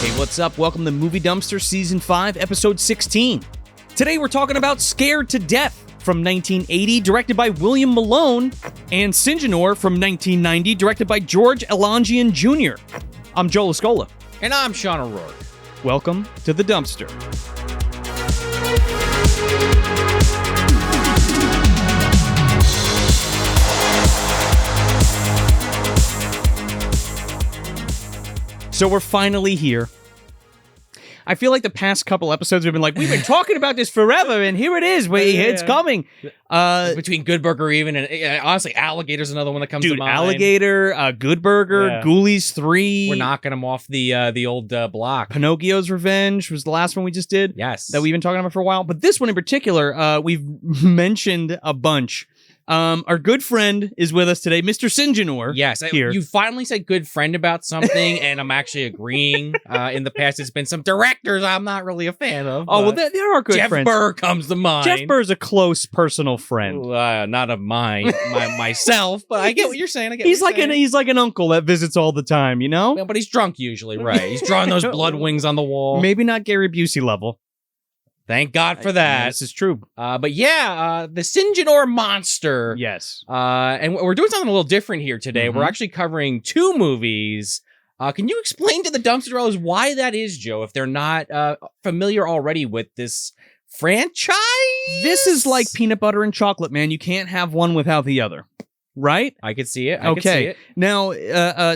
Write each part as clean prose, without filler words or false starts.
Hey, what's up? Welcome to Movie Dumpster Season 5, Episode 16. Today we're talking about Scared to Death from 1980, directed by William Malone, and Syngenor from 1990, directed by George Elangian Jr. I'm Joel Escola. And I'm Sean O'Rourke. Welcome to the Dumpster. So we're finally here. I feel like the past couple episodes we've been like, we've been talking about this forever, and here it is. It's coming. Between Good Burger even, and honestly, Alligator's another one that comes to mind. Alligator, Good Burger, Ghoulies 3. We're knocking them off the old block. Pinocchio's Revenge was the last one we just did. Yes. That we've been talking about for a while. But this one in particular, we've mentioned a bunch. Our good friend is with us today, Mr. Syngenor. Yes, here. You finally said good friend about something, and I'm actually agreeing. In the past, it's been some directors I'm not really a fan of. Oh, well, there are good friends. Jeff Burr comes to mind. Jeff Burr's a close personal friend. Not of mine, myself, but I get what you're saying. He's like an uncle that visits all the time, you know? Yeah, but he's drunk usually, right? He's drawing those blood wings on the wall. Maybe not Gary Busey level. Thank God for that. This is true. But yeah, the Syngenor monster. Yes. And we're doing something a little different here today. Mm-hmm. We're actually covering two movies. Can you explain to the dumpster dwellers why that is, Joe, if they're not familiar already with this franchise? This is like peanut butter and chocolate, man. You can't have one without the other. Right? I could see it. Okay. Now,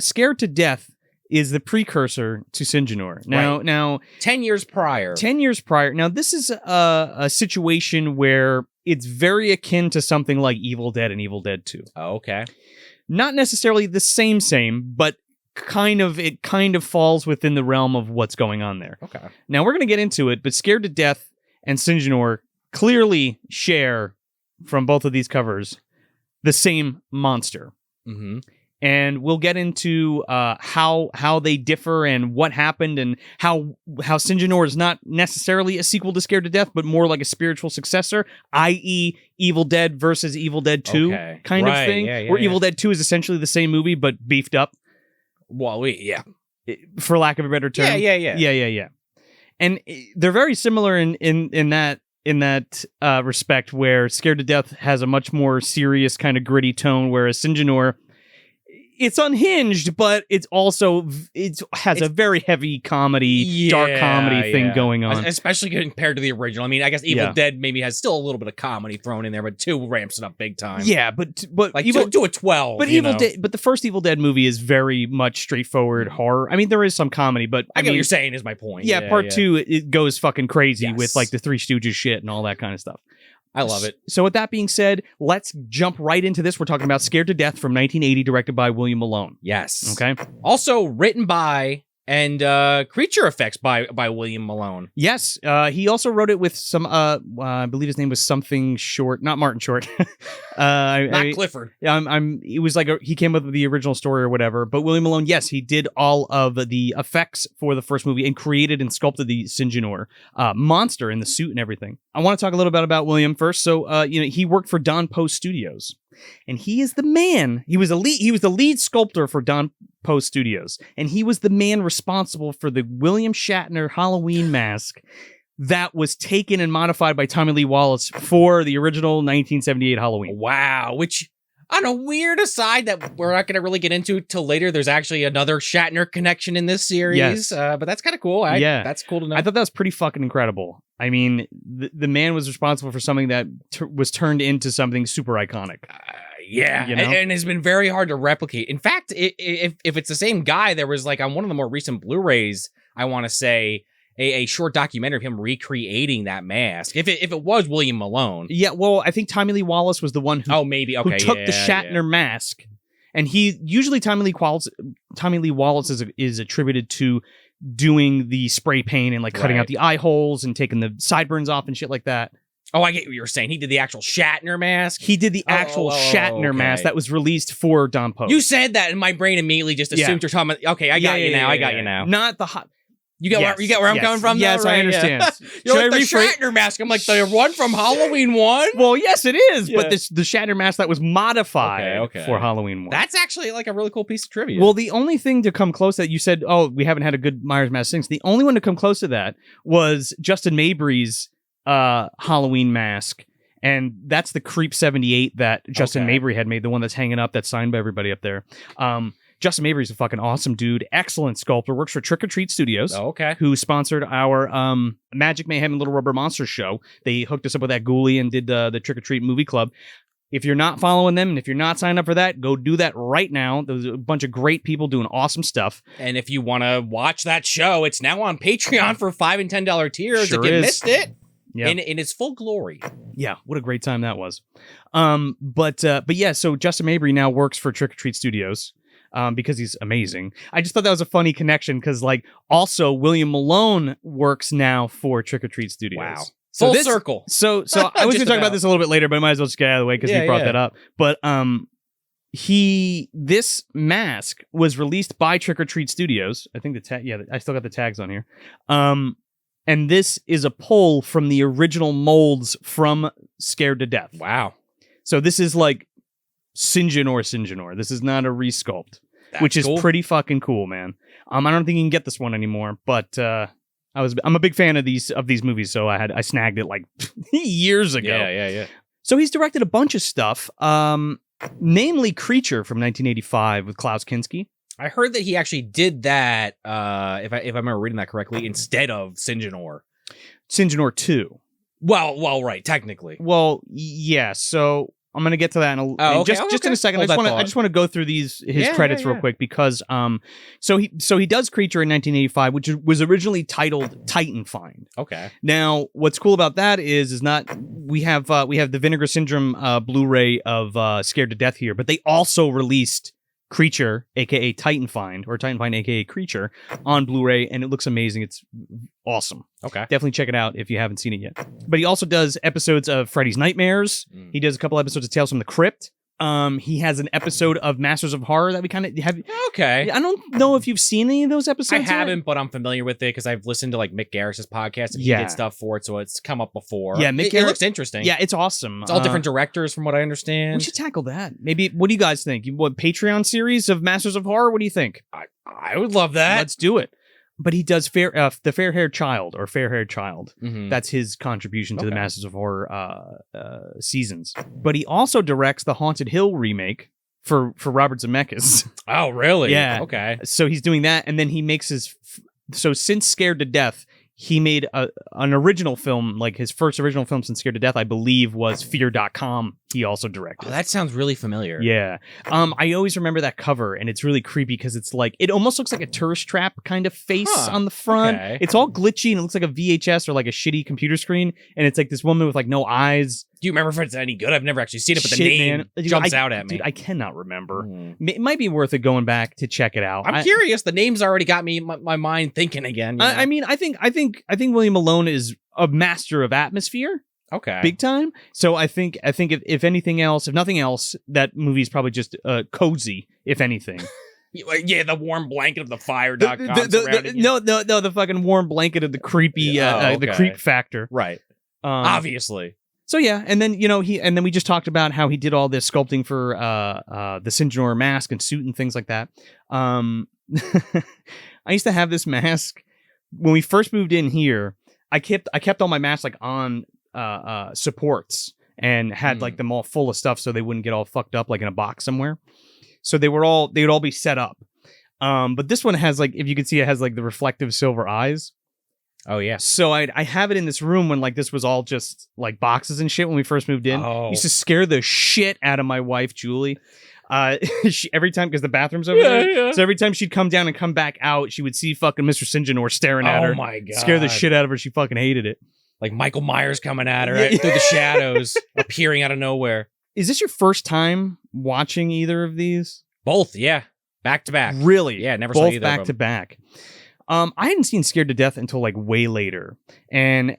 Scared to Death is the precursor to Syngenor. Now, 10 years prior. 10 years prior. Now, this is a situation where it's very akin to something like Evil Dead and Evil Dead 2. Oh, okay. Not necessarily the same, but it kind of falls within the realm of what's going on there. Okay. Now, we're going to get into it, but Scared to Death and Syngenor clearly share, from both of these covers, the same monster. Mm-hmm. And we'll get into how they differ and what happened and how Syngenor is not necessarily a sequel to Scared to Death, but more like a spiritual successor, i.e. Evil Dead versus Evil Dead 2 kind of thing. Where Evil Dead 2 is essentially the same movie, but beefed up. Well, for lack of a better term. Yeah. And they're very similar in that respect, where Scared to Death has a much more serious kind of gritty tone, whereas Syngenor, it's unhinged, but it has a very heavy comedy, dark comedy thing going on. Especially compared to the original. I mean, I guess Evil Dead maybe has still a little bit of comedy thrown in there, but 2 ramps it up big time. Yeah, but like do a 12. But but the first Evil Dead movie is very much straightforward horror. I mean, there is some comedy, but I get what you're saying is my point. Yeah, part 2 it goes fucking crazy with like the Three Stooges shit and all that kind of stuff. I love it. So with that being said, let's jump right into this. We're talking about Scared to Death from 1980, directed by William Malone. Yes. Okay. Also written by and creature effects by William Malone. Yes. He also wrote it with some, I believe his name was something Short, not Martin Short. Not Clifford. It was like he came up with the original story or whatever. But William Malone, yes, he did all of the effects for the first movie and created and sculpted the Syngenor monster in the suit and everything. I want to talk a little bit about William first. So, he worked for Don Post Studios. And he is the man. He was the lead sculptor for Don Post Studios, and he was the man responsible for the William Shatner Halloween mask that was taken and modified by Tommy Lee Wallace for the original 1978 Halloween. Wow, which, on a weird aside that we're not going to really get into till later, there's actually another Shatner connection in this series. Yes. But that's kind of cool. That's cool to know. I thought that was pretty fucking incredible. I mean, the man was responsible for something that was turned into something super iconic. And has been very hard to replicate. In fact, if it's the same guy, there was like on one of the more recent Blu-rays, I want to say, a short documentary of him recreating that mask. If it was William Malone. Yeah, well, I think Tommy Lee Wallace was the one who, who took the Shatner mask. And usually Tommy Lee Wallace is attributed to doing the spray paint and like cutting out the eye holes and taking the sideburns off and shit like that. Oh, I get what you're saying. He did the actual Shatner mask? He did the actual Shatner mask that was released for Don Post. You said that and my brain immediately just assumed you're talking about... Okay, I got you now. I got you now. Not the hot... You get where I'm coming from? Yes, though, right? I understand. You're like the Shatner mask. I'm like the one from Halloween 1? Well, yes, it is. But the Shatner mask that was modified for Halloween 1. That's actually like a really cool piece of trivia. Well, the only thing to come close that you said, oh, we haven't had a good Myers mask since. The only one to come close to that was Justin Mabry's Halloween mask. And that's the Creep 78 that Justin Mabry had made, the one that's hanging up, that's signed by everybody up there. Justin Mabry's a fucking awesome dude, excellent sculptor, works for Trick or Treat Studios, who sponsored our Magic Mayhem and Little Rubber Monsters show. They hooked us up with that ghoulie and did the Trick or Treat movie club. If you're not following them and if you're not signed up for that, go do that right now. There's a bunch of great people doing awesome stuff. And if you want to watch that show, it's now on Patreon for $5 and $10 tiers. Sure if you is. missed it. Yeah. In its full glory. Yeah, what a great time that was. But yeah, so Justin Mabry now works for Trick or Treat Studios because he's amazing. I just thought that was a funny connection because, like, also William Malone works now for Trick or Treat Studios. Wow. So full circle. So I was going to talk about this a little bit later, but I might as well just get out of the way because you brought that up. But this mask was released by Trick or Treat Studios. I think I still got the tags on here. And this is a pull from the original molds from Scared to Death. Wow. So this is like Syngenor. This is not a resculpt, which is pretty fucking cool, man. I don't think you can get this one anymore, but I'm a big fan of these movies, so I snagged it like years ago. Yeah. So he's directed a bunch of stuff, namely Creature from 1985 with Klaus Kinski. I heard that he actually did that, if I remember reading that correctly, instead of Syngenor. Syngenor 2. Well, right, technically. Well, yeah, so I'm going to get to that in just in a second. I just want to go through his credits real quick because so he does Creature in 1985, which was originally titled Titan Find. Okay. Now, what's cool about that is not we have the Vinegar Syndrome Blu-ray of Scared to Death here, but they also released Creature, aka Titan Find, or Titan Find, aka Creature, on Blu-ray, and it looks amazing. It's awesome. Okay. Definitely check it out if you haven't seen it yet. But he also does episodes of Freddy's Nightmares. He does a couple episodes of Tales from the Crypt. He has an episode of Masters of Horror that we kind of have. Okay. I don't know if you've seen any of those episodes. I haven't, but I'm familiar with it because I've listened to like Mick Garris's podcast and he did stuff for it, so it's come up before. Yeah, it looks interesting. Yeah, it's awesome. It's all different directors from what I understand. We should tackle that. Maybe, what do you guys think? What, Patreon series of Masters of Horror? What do you think? I would love that. Let's do it. But he does the Fair-Haired Child. Mm-hmm. That's his contribution to the Masters of Horror seasons. But he also directs the Haunted Hill remake for Robert Zemeckis. Oh, really? Yeah. Okay. So he's doing that, and then he makes so since Scared to Death, he made an original film, like his first original film since Scared to Death, I believe, was Fear.com. He also directed. Oh, that sounds really familiar. Yeah. I always remember that cover, and it's really creepy because it's like, it almost looks like a tourist trap kind of face on the front. Okay. It's all glitchy, and it looks like a VHS or like a shitty computer screen, and it's like this woman with like no eyes. Do you remember if it's any good? I've never actually seen it, but the name jumps out at me. Dude, I cannot remember. It might be worth it going back to check it out. I'm curious. The name's already got me my mind thinking again. You know? I mean, I think William Malone is a master of atmosphere. Okay. Big time. So I think if anything else, if nothing else, that movie is probably just cozy, if anything. Yeah, the warm blanket of the fire.com. No, the fucking warm blanket of the creepy, the creep factor. Right. Obviously. So yeah, and then we just talked about how he did all this sculpting for the Syngenor mask and suit and things like that. I used to have this mask when we first moved in here. I kept all my masks like on supports and had like them all full of stuff so they wouldn't get all fucked up like in a box somewhere. So they'd all be set up. But this one has, like, if you can see, it has like the reflective silver eyes. Oh yeah. So I have it in this room when like this was all just like boxes and shit when we first moved in. Oh. Used to scare the shit out of my wife, Julie. Every time, because the bathroom's over there. Yeah. So every time she'd come down and come back out, she would see fucking Mr. Syngenor staring at her. Oh my God. Scare the shit out of her. She fucking hated it. Like Michael Myers coming at her through the shadows, appearing out of nowhere. Is this your first time watching either of these? Both, yeah. Back to back. Really? Yeah, never saw either back of to them. back. I hadn't seen Scared to Death until like way later. And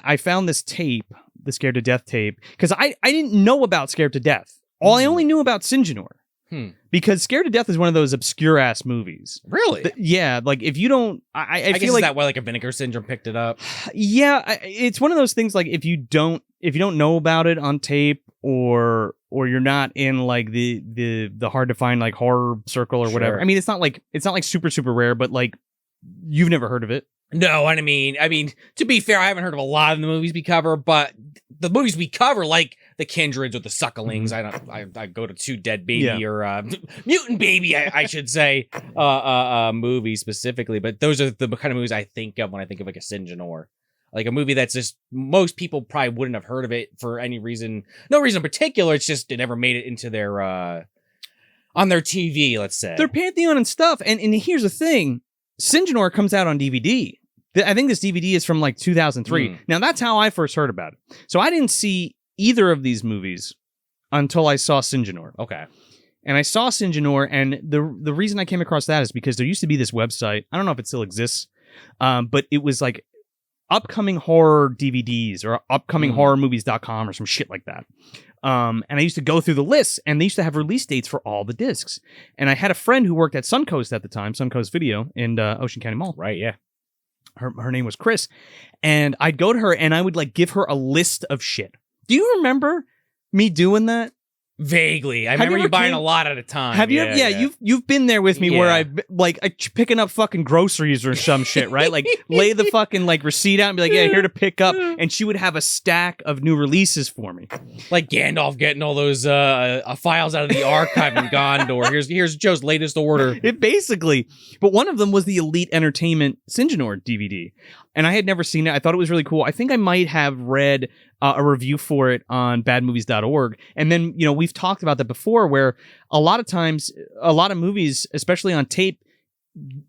I found this tape, the Scared to Death tape, because I didn't know about Scared to Death. I only knew about Syngenor. Because Scared to Death is one of those obscure ass movies. Really? Yeah, like if you don't, I guess feel like that why like a Vinegar Syndrome picked it up. Yeah, it's one of those things like if you don't know about it on tape or you're not in like the hard to find like horror circle or whatever. I mean, it's not like super super rare, but like you've never heard of it. No, I mean, to be fair, I haven't heard of a lot of the movies we cover, but the movies we cover, like the Kindreds or the Sucklings, I go to Two Dead Baby or Mutant Baby, I should say, movies specifically. But those are the kind of movies I think of when I think of like a Syngenor. Like a movie that's just, most people probably wouldn't have heard of it for any reason. No reason in particular. It's just it never made it into their, on their TV, let's say. Their Pantheon and stuff. And here's the thing. Syngenor comes out on DVD. I think this DVD is from like 2003. Now, that's how I first heard about it. So I didn't see either of these movies until I saw Syngenor. Okay. And I saw Syngenor, and the reason I came across that is because there used to be this website. I don't know if it still exists, but it was like upcoming horror DVDs or upcominghorrormovies.com or some shit like that. And I used to go through the lists, and they used to have release dates for all the discs. And I had a friend who worked at Suncoast at the time, Suncoast Video in Ocean County Mall. Right, yeah. Her name was Chris. And I'd go to her, and I would like give her a list of shit. Do you remember me doing that? Vaguely. I remember you buying a lot at a time. Have you? Yeah. You've been there with me where I picking up fucking groceries or some shit, right? Like lay the fucking like receipt out and be like, yeah, here to pick up. And she would have a stack of new releases for me. Like Gandalf getting all those files out of the archive in Gondor. Here's Joe's latest order. It basically. But one of them was the Elite Entertainment Syngenor DVD. And I had never seen it. I thought it was really cool. I think I might have read a review for it on badmovies.org. And then, we've talked about that before where a lot of times, a lot of movies, especially on tape,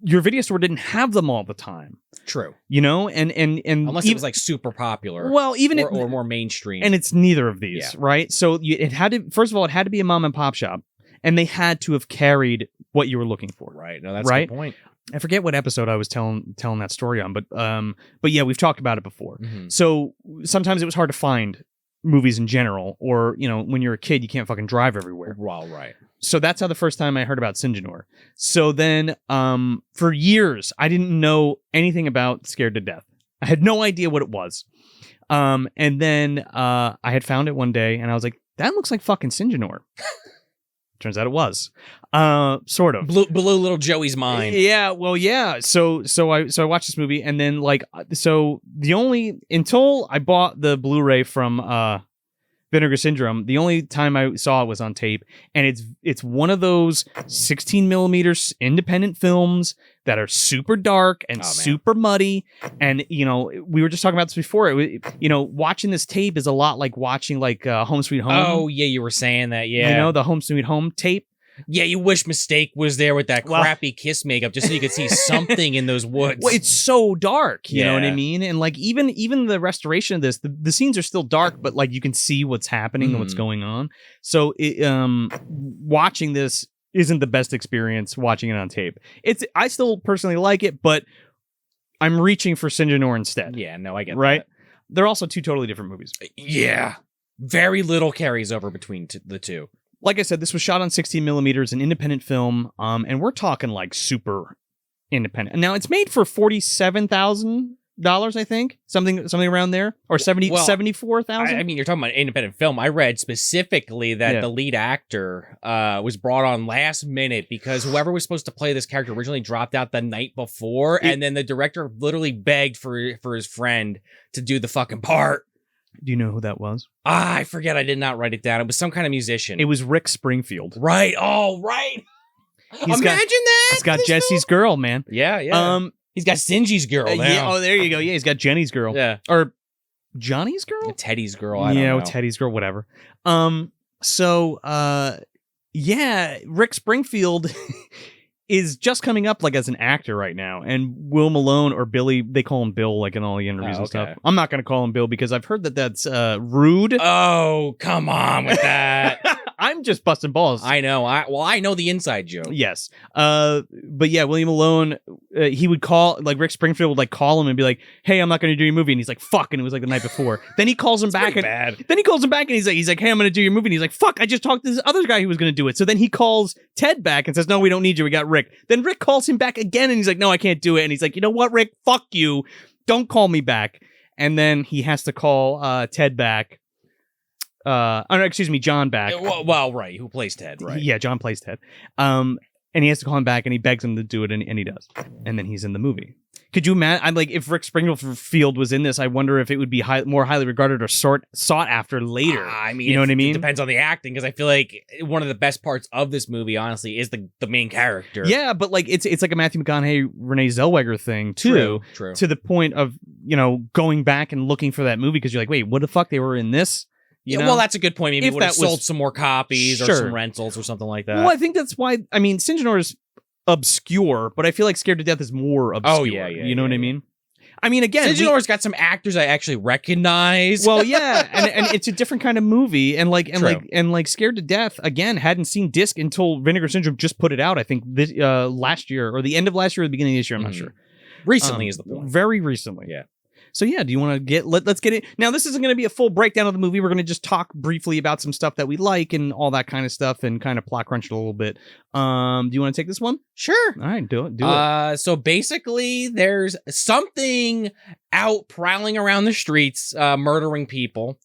your video store didn't have them all the time. True. And unless it was like super popular. Well, even or more mainstream. And it's neither of these, right? So it had to, first of all, it had to be a mom and pop shop, and they had to have carried what you were looking for. Right. No, that's a good point. I forget what episode I was telling that story on, but yeah, we've talked about it before. Mm-hmm. So sometimes it was hard to find movies in general, or when you're a kid, you can't fucking drive everywhere. Well, right. So that's how the first time I heard about Syngenor. So then, for years, I didn't know anything about Scared to Death. I had no idea what it was. And then I had found it one day, and I was like, that looks like fucking Syngenor. Turns out it was, sort of blew little Joey's mind. Yeah, well, yeah. So I watched this movie, and then until I bought the Blu-ray from Vinegar Syndrome, the only time I saw it was on tape, and it's one of those 16 millimeters independent films that are super dark and super muddy. And we were just talking about this before. Watching this tape is a lot like watching like Home Sweet Home. Oh yeah, you were saying that. Yeah, the Home Sweet Home tape. Yeah, you wish Mistake was there with that crappy Kiss makeup just so you could see something in those woods. Well, it's so dark, you know what I mean? And like even the restoration of this, the scenes are still dark, but like you can see what's happening and what's going on. So watching this isn't the best experience watching it on tape. I still personally like it, but I'm reaching for Syngenor instead. Yeah, no, I get right? that. They're also two totally different movies. Yeah. Very little carries over between the two. Like I said, this was shot on 16 millimeters, an independent film, and we're talking like super independent. Now it's made for $47,000, I think, something around there, or 74,000. I mean, you're talking about independent film. I read specifically that the lead actor was brought on last minute because whoever was supposed to play this character originally dropped out the night before, and then the director literally begged for his friend to do the fucking part. Do you know who that was? I forget. I did not write it down. It was some kind of musician. It was Rick Springfield. Right. Oh, right. Imagine that. He's got Jesse's girl, man. Yeah, yeah. He's got Sinji's girl now. Yeah. Oh, there you go. Yeah, he's got Jenny's girl. Yeah. Or Johnny's girl? Teddy's girl. I don't know. Teddy's girl, whatever. Yeah, Rick Springfield is just coming up like as an actor right now, and Will Malone or Billy, they call him Bill like in all the interviews and stuff. I'm not going to call him Bill because I've heard that that's rude. Oh, come on with that. I'm just busting balls. I know. I know the inside joke. Yes. But yeah, William Malone he would call, like Rick Springfield would like call him and be like, "Hey, I'm not going to do your movie," and he's like, "Fuck," and it was like the night before. Then he calls him back, and then he calls him back, and he's like, "Hey, I'm going to do your movie," and he's like, "Fuck, I just talked to this other guy who was going to do it." So then he calls Ted back and says, "No, we don't need you. We got Rick." Then Rick calls him back again, and he's like, "No, I can't do it," and he's like, "You know what, Rick? Fuck you. Don't call me back." And then he has to call Ted back. John back. Well, right. Who plays Ted? Right. Yeah, John plays Ted. And he has to call him back, and he begs him to do it, and he does. And then he's in the movie. Could you imagine? I'm like, if Rick Springfield was in this, I wonder if it would be more highly regarded or sought after later. I mean, you know what I mean? It depends on the acting, because I feel like one of the best parts of this movie, honestly, is the main character. Yeah, but like it's like a Matthew McConaughey, Renee Zellweger thing too. True. To the point of going back and looking for that movie because you're like, wait, what the fuck? They were in this. You know? Well, that's a good point. Maybe would have sold some more copies or some rentals or something like that. Well, I think that's why. I mean, Syngenor is obscure, but I feel like Scared to Death is more obscure. Oh yeah, you know what I mean? I mean, again, Syngenor's got some actors I actually recognize. Well, yeah, and it's a different kind of movie, and Scared to Death again hadn't seen disc until Vinegar Syndrome just put it out. I think this last year or the end of last year or the beginning of this year. I'm not sure. Recently is the point. Very recently. Yeah. So yeah, do you want to let's get it. Now, this isn't going to be a full breakdown of the movie. We're going to just talk briefly about some stuff that we like and all that kind of stuff and kind of plot crunch it a little bit. Do you want to take this one? Sure. All right, do it. So basically there's something out prowling around the streets, murdering people.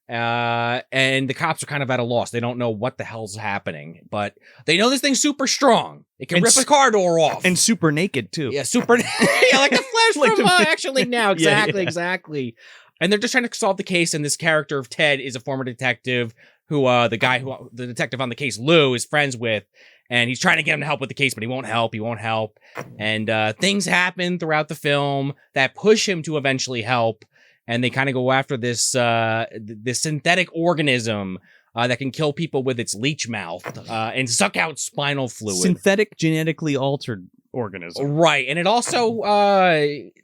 And the cops are kind of at a loss. They don't know what the hell's happening, but they know this thing's super strong. It can rip a car door off. And super naked, too. Yeah, super yeah, like the Flash from Actually Now. Exactly. And they're just trying to solve the case, and this character of Ted is a former detective who, the detective on the case, Lou, is friends with, and he's trying to get him to help with the case, but he won't help. And things happen throughout the film that push him to eventually help. And they kind of go after this synthetic organism that can kill people with its leech mouth and suck out spinal fluid. Synthetic genetically altered organism. Right. And it also,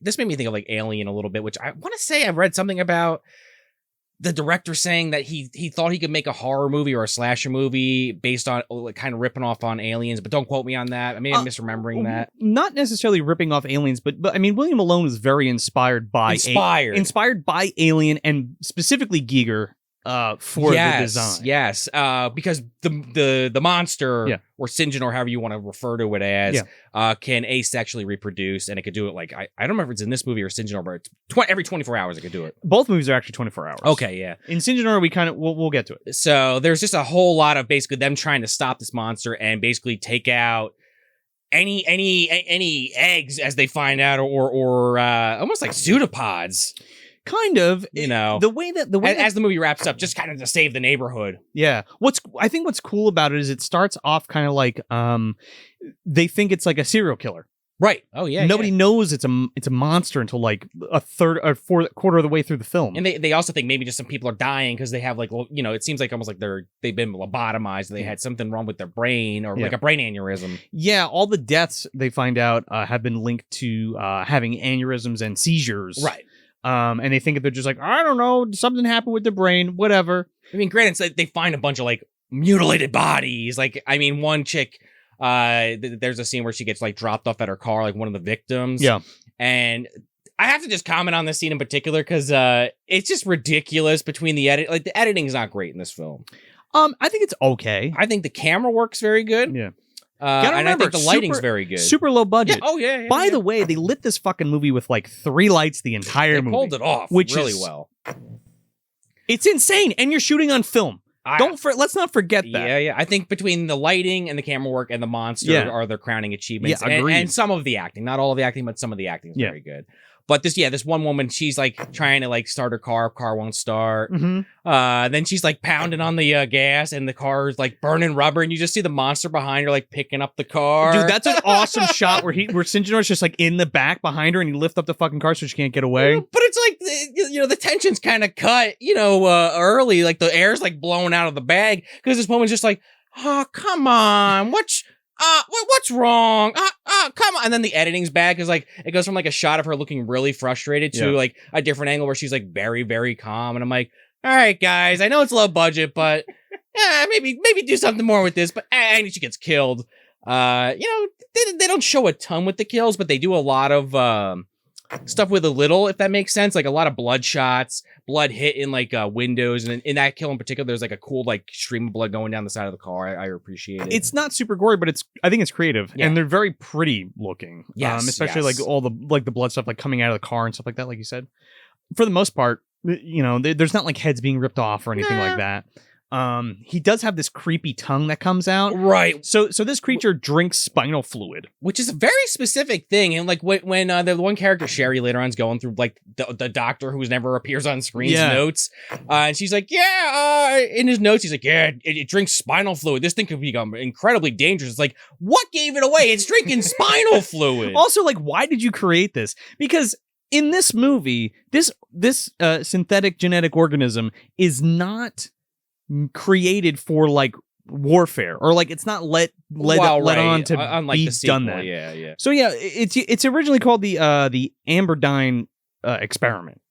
this made me think of like Alien a little bit, which I want to say I've read something about the director saying that he thought he could make a horror movie or a slasher movie based on kind of ripping off on Aliens, but don't quote me on that. I mean, I'm misremembering that. Not necessarily ripping off Aliens, but I mean, William Malone was very inspired by Alien and specifically Giger for the design. Yes, because the monster or Syngenor, however you want to refer to it as, can asexually reproduce, and it could do it like I don't remember if it's in this movie or Syngenor, but it's every 24 hours it could do it. Both movies are actually 24 hours. Okay, yeah. In Syngenor, we kind of we'll get to it. So there's just a whole lot of basically them trying to stop this monster and basically take out any eggs as they find out, or almost like pseudopods. Kind of, the way as the movie wraps up, just kind of to save the neighborhood. Yeah. I think what's cool about it is it starts off kind of like they think it's like a serial killer. Right. Oh yeah. Nobody knows it's a monster until like a third or quarter of the way through the film. And they also think maybe just some people are dying because they have like, it seems like almost like they've been lobotomized. They had something wrong with their brain or like a brain aneurysm. Yeah. All the deaths they find out have been linked to having aneurysms and seizures. Right. And they think they're just like, I don't know, something happened with their brain, whatever. I mean, granted, it's like they find a bunch of like mutilated bodies. Like, I mean, one chick, there's a scene where she gets like dropped off at her car, like one of the victims. Yeah. And I have to just comment on this scene in particular because it's just ridiculous between the edit. Like the editing is not great in this film. I think it's okay. I think the camera works very good. Yeah. And I think the lighting's very good. Super low budget. Yeah. Oh, yeah. By the way, they lit this fucking movie with like 3 lights the entire movie. They pulled it off really well. It's insane. And you're shooting on film. Let's not forget that. Yeah. I think between the lighting and the camera work and the monster are their crowning achievements. Yeah, agreed. And some of the acting. Not all of the acting, but some of the acting is very good. But this one woman, she's like trying to like start her car won't start. Mm-hmm. Then she's like pounding on the gas and the car's like burning rubber, and you just see the monster behind her like picking up the car. Dude, that's an awesome shot where Syngenor's just like in the back behind her and he lifts up the fucking car so she can't get away. But it's like the tension's kind of cut, early, like the air's like blowing out of the bag because this woman's just like, oh, come on, what's wrong? Come on. And then the editing's bad because like it goes from like a shot of her looking really frustrated to like a different angle where she's like very, very calm. And I'm like, all right, guys, I know it's low budget, but maybe do something more with this. But and she gets killed. They don't show a ton with the kills, but they do a lot of stuff with a little, if that makes sense. Like a lot of blood shots, blood hit in like windows, and in that kill in particular, there's like a cool like stream of blood going down the side of the car. I appreciate it. It's not super gory, but I think it's creative, and they're very pretty looking. Yes, especially like all the blood stuff like coming out of the car and stuff like that. Like you said, for the most part, there's not like heads being ripped off or anything like that. He does have this creepy tongue that comes out. Right. So this creature drinks spinal fluid, which is a very specific thing. And like when the one character Sherry later on is going through like the doctor who never appears on screen's notes, and she's like, in his notes he's like, it drinks spinal fluid. This thing could become incredibly dangerous. It's like, what gave it away? It's drinking spinal fluid. Also, like, why did you create this? Because in this movie, this synthetic genetic organism is not created for like warfare, or like it's not let on to unlike be the sequel, done that. Yeah. So it's originally called the Amberdyne experiment.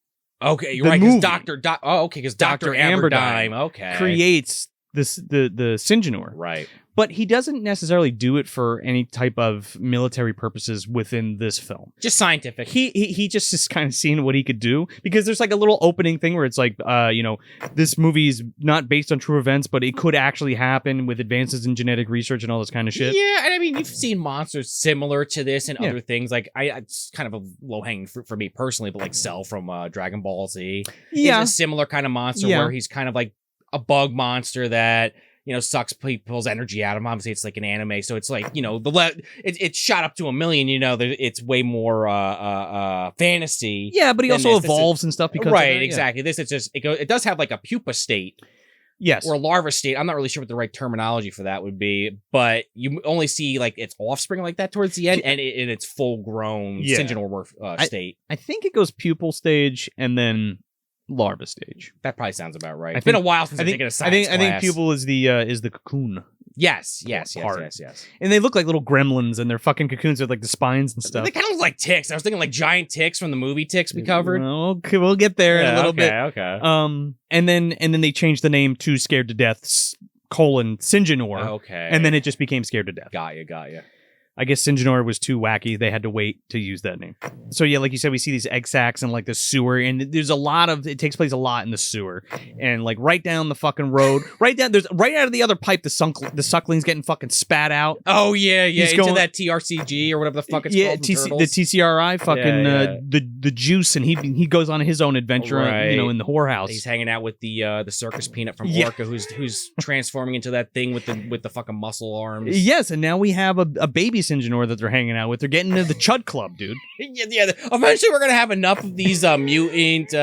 Okay, you're right. Because Dr. Amberdyne creates this the Syngenor. Right. But he doesn't necessarily do it for any type of military purposes within this film. Just scientific. He just is kind of seeing what he could do, because there's like a little opening thing where it's like, this movie is not based on true events, but it could actually happen with advances in genetic research and all this kind of shit. Yeah, and I mean, you've seen monsters similar to this and other things. Like, it's kind of a low-hanging fruit for me personally, but like Cell from Dragon Ball Z. Yeah. He's a similar kind of monster where he's kind of like a bug monster that sucks people's energy out of them. Obviously, it's like an anime, so it's like, it's shot up to 1 million. It's way more fantasy. Yeah, but he also evolves and stuff because right, exactly. This it's just it does have like a pupa state. Yes. Or a larva state. I'm not really sure what the right terminology for that would be, but you only see like its offspring like that towards the end, and in its full grown Syngenor state. I think it goes pupal stage and then larva stage. That probably sounds about right. It's been a while since I've taken a science class. I think pupal is the cocoon. Yes. And they look like little gremlins, and they're fucking cocoons with like the spines and stuff. They kind of look like ticks. I was thinking like giant ticks from the movie Ticks we covered. Okay, we'll get there in a little bit. Okay. And then they changed the name to Scared to Death Syngenor. Okay. And then it just became Scared to Death. Got you. I guess Syngenor was too wacky. They had to wait to use that name. So yeah, like you said, we see these egg sacs in like the sewer, and there's it takes place a lot in the sewer, and like right down the fucking road, right out of the other pipe, the suckling's getting fucking spat out. Oh yeah, into that TRCG or whatever the fuck it's called. The TCRI fucking the juice, and he goes on his own adventure, in the whorehouse. He's hanging out with the circus peanut from Orca, who's transforming into that thing with the fucking muscle arms. Yes, and now we have a baby Syngenor that they're hanging out with. They're getting into the Chud Club, dude. Yeah. Eventually, we're gonna have enough of these mutant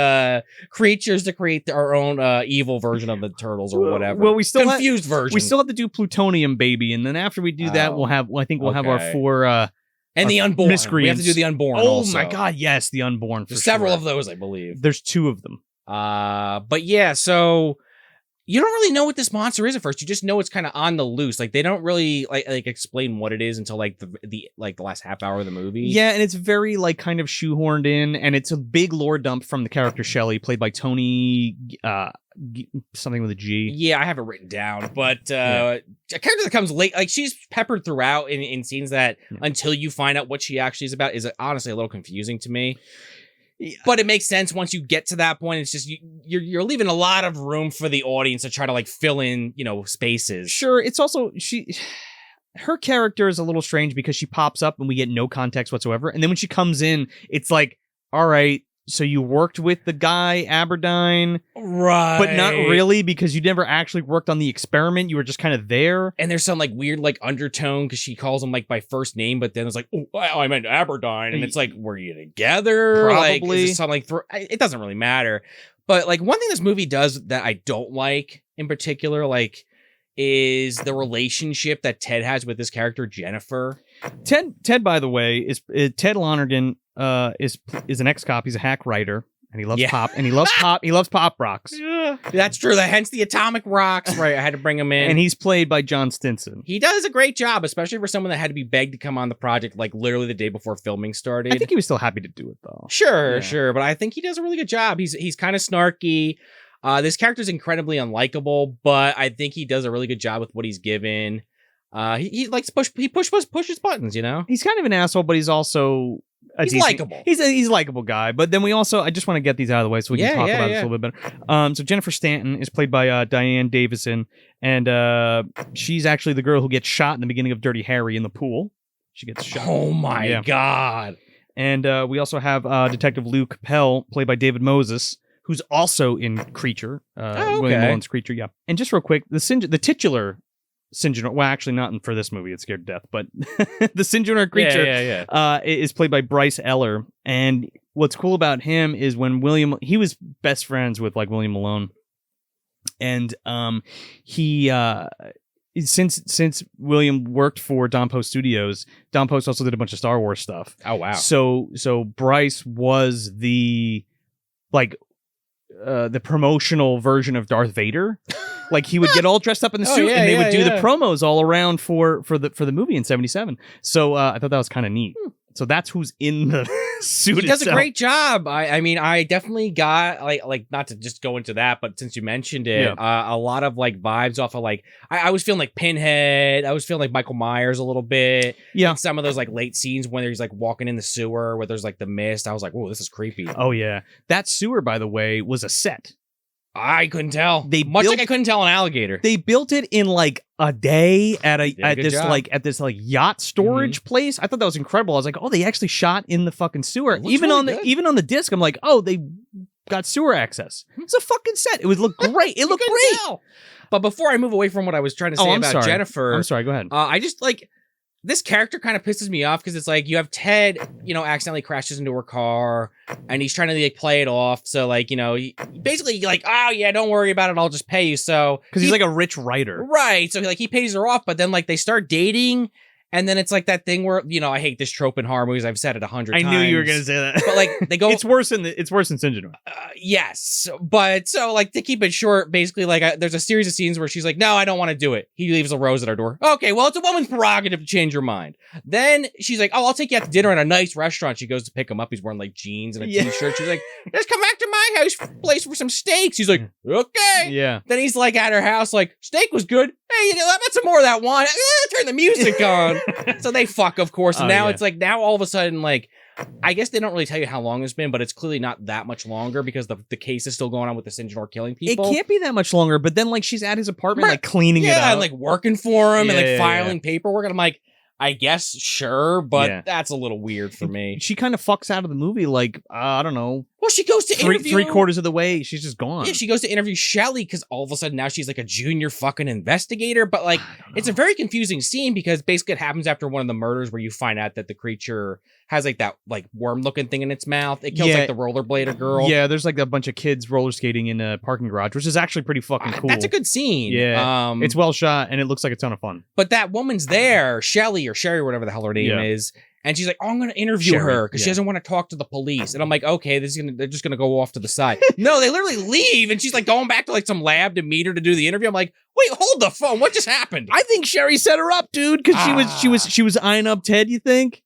creatures to create our own evil version of the turtles or whatever. Well, we still confused version. We still have to do Plutonium Baby, and then after we do that, we'll have our 4 and the Unborn. Miscreants. We have to do the Unborn. Oh also. my god, yes, the Unborn. There's several of those, I believe. There's 2 of them. But yeah, so you don't really know what this monster is at first. You just know it's kind of on the loose. Like they don't really like explain what it is until like the last half hour of the movie. Yeah, and it's very like kind of shoehorned in, and it's a big lore dump from the character Shelley, played by Tony something with a G. Yeah, I have it written down, but a character that comes late, like she's peppered throughout in scenes that until you find out what she actually is about is honestly a little confusing to me. But it makes sense once you get to that point. It's just you're leaving a lot of room for the audience to try to like fill in, spaces. Sure, it's also her character is a little strange because she pops up and we get no context whatsoever, and then when she comes in, it's like, all right, so you worked with the guy Aberdine, right? But not really, because you never actually worked on the experiment. You were just kind of there. And there's some like weird like undertone because she calls him like by first name, but then it's like, oh, I meant Aberdine, and it's like, were you together? Probably. Like, is something like it doesn't really matter. But like one thing this movie does that I don't like in particular, like, is the relationship that Ted has with this character Jennifer. Ted, by the way, is Ted Londergan. Is an ex-cop. He's a hack writer, and he loves pop, and he loves pop rocks. Yeah, that's true. Hence the atomic rocks. Right, I had to bring him in. And he's played by John Stinson. He does a great job, especially for someone that had to be begged to come on the project like literally the day before filming started. I think he was still happy to do it though. Sure, but I think he does a really good job. He's kind of snarky. This character's incredibly unlikable, but I think he does a really good job with what he's given. He likes to pushes buttons, you know? He's kind of an asshole, but he's also he's likable. He's a likable guy. But then I just want to get these out of the way so we can talk about this a little bit better. So Jennifer Stanton is played by Diane Davison, and she's actually the girl who gets shot in the beginning of Dirty Harry in the pool. She gets shot. Oh my God. And we also have Detective Lou Capel, played by David Moses, who's also in Creature, William Malone's Creature, yeah. And just real quick, the titular Syngenor, well, actually not for this movie, it's scared to death, but the Syngenor creature is played by Bryce Eller. And what's cool about him is when he was best friends with like William Malone. And he since William worked for Don Post Studios, Don Post also did a bunch of Star Wars stuff. Oh wow. So Bryce was the promotional version of Darth Vader. Like he would get all dressed up in the suit and they would do the promos all around for the movie in 77. So I thought that was kind of neat. So that's who's in the suit. He does a great job. I mean, I definitely got like not to just go into that, but since you mentioned it, a lot of like vibes off of like I was feeling like Pinhead. I was feeling like Michael Myers a little bit. Yeah. Some of those like late scenes when he's like walking in the sewer where there's like the mist. I was like, whoa, this is creepy. Oh yeah, that sewer, by the way, was a set. I couldn't tell. Like I couldn't tell an alligator. They built it in like a day at this yacht storage place. I thought that was incredible. I was like, oh, they actually shot in the fucking sewer. Even on the disc, I'm like, oh, they got sewer access. It's a fucking set. It would look great. It looked great. Tell. But before I move away from what I was trying to say about Jennifer, I'm sorry. Go ahead. I just like. This character kind of pisses me off because it's like you have Ted, accidentally crashes into her car and he's trying to like play it off. So like, he basically like, oh yeah, don't worry about it. I'll just pay you. So because he's like a rich writer. Right. So like he pays her off, but then like they start dating. And then it's like that thing where, I hate this trope in horror movies. I've said it 100 times. I knew you were going to say that. But like they go. It's worse than Syngenor. Yes. But so like to keep it short, basically like there's a series of scenes where she's like, no, I don't want to do it. He leaves a rose at our door. Okay, well, it's a woman's prerogative to change her mind. Then she's like, oh, I'll take you out to dinner at a nice restaurant. She goes to pick him up. He's wearing like jeans and a t-shirt. She's like, just come back to my house place for some steaks. He's like, okay. Yeah. Then he's like at her house like, steak was good. Hey, how about some more of that wine? Turn the music on. So they fuck, of course. And now it's like, now all of a sudden, like, I guess they don't really tell you how long it's been, but it's clearly not that much longer because the case is still going on with the Syngenor killing people. It can't be that much longer, but then, like, she's at his apartment, like, cleaning it up. And, like, working for him and, like, filing paperwork. And I'm like, I guess, sure, but that's a little weird for me. She kind of fucks out of the movie, like, I don't know. Well, she goes to interview... 3/4 of the way, she's just gone. Yeah, she goes to interview Shelley because all of a sudden now she's like a junior fucking investigator. But like, it's a very confusing scene because basically it happens after one of the murders where you find out that the creature has like that like worm-looking thing in its mouth. It kills like the rollerblader girl. Yeah, there's like a bunch of kids roller skating in a parking garage, which is actually pretty fucking cool. That's a good scene. Yeah, it's well shot and it looks like a ton of fun. But that woman's there, Shelley or Sherry, whatever the hell her name is. And she's like, oh, I'm going to interview her because she doesn't want to talk to the police. And I'm like, okay, they're just going to go off to the side. No, they literally leave. And she's like going back to like some lab to meet her to do the interview. I'm like, wait, hold the phone. What just happened? I think Sherry set her up, dude, because she was eyeing up Ted, you think?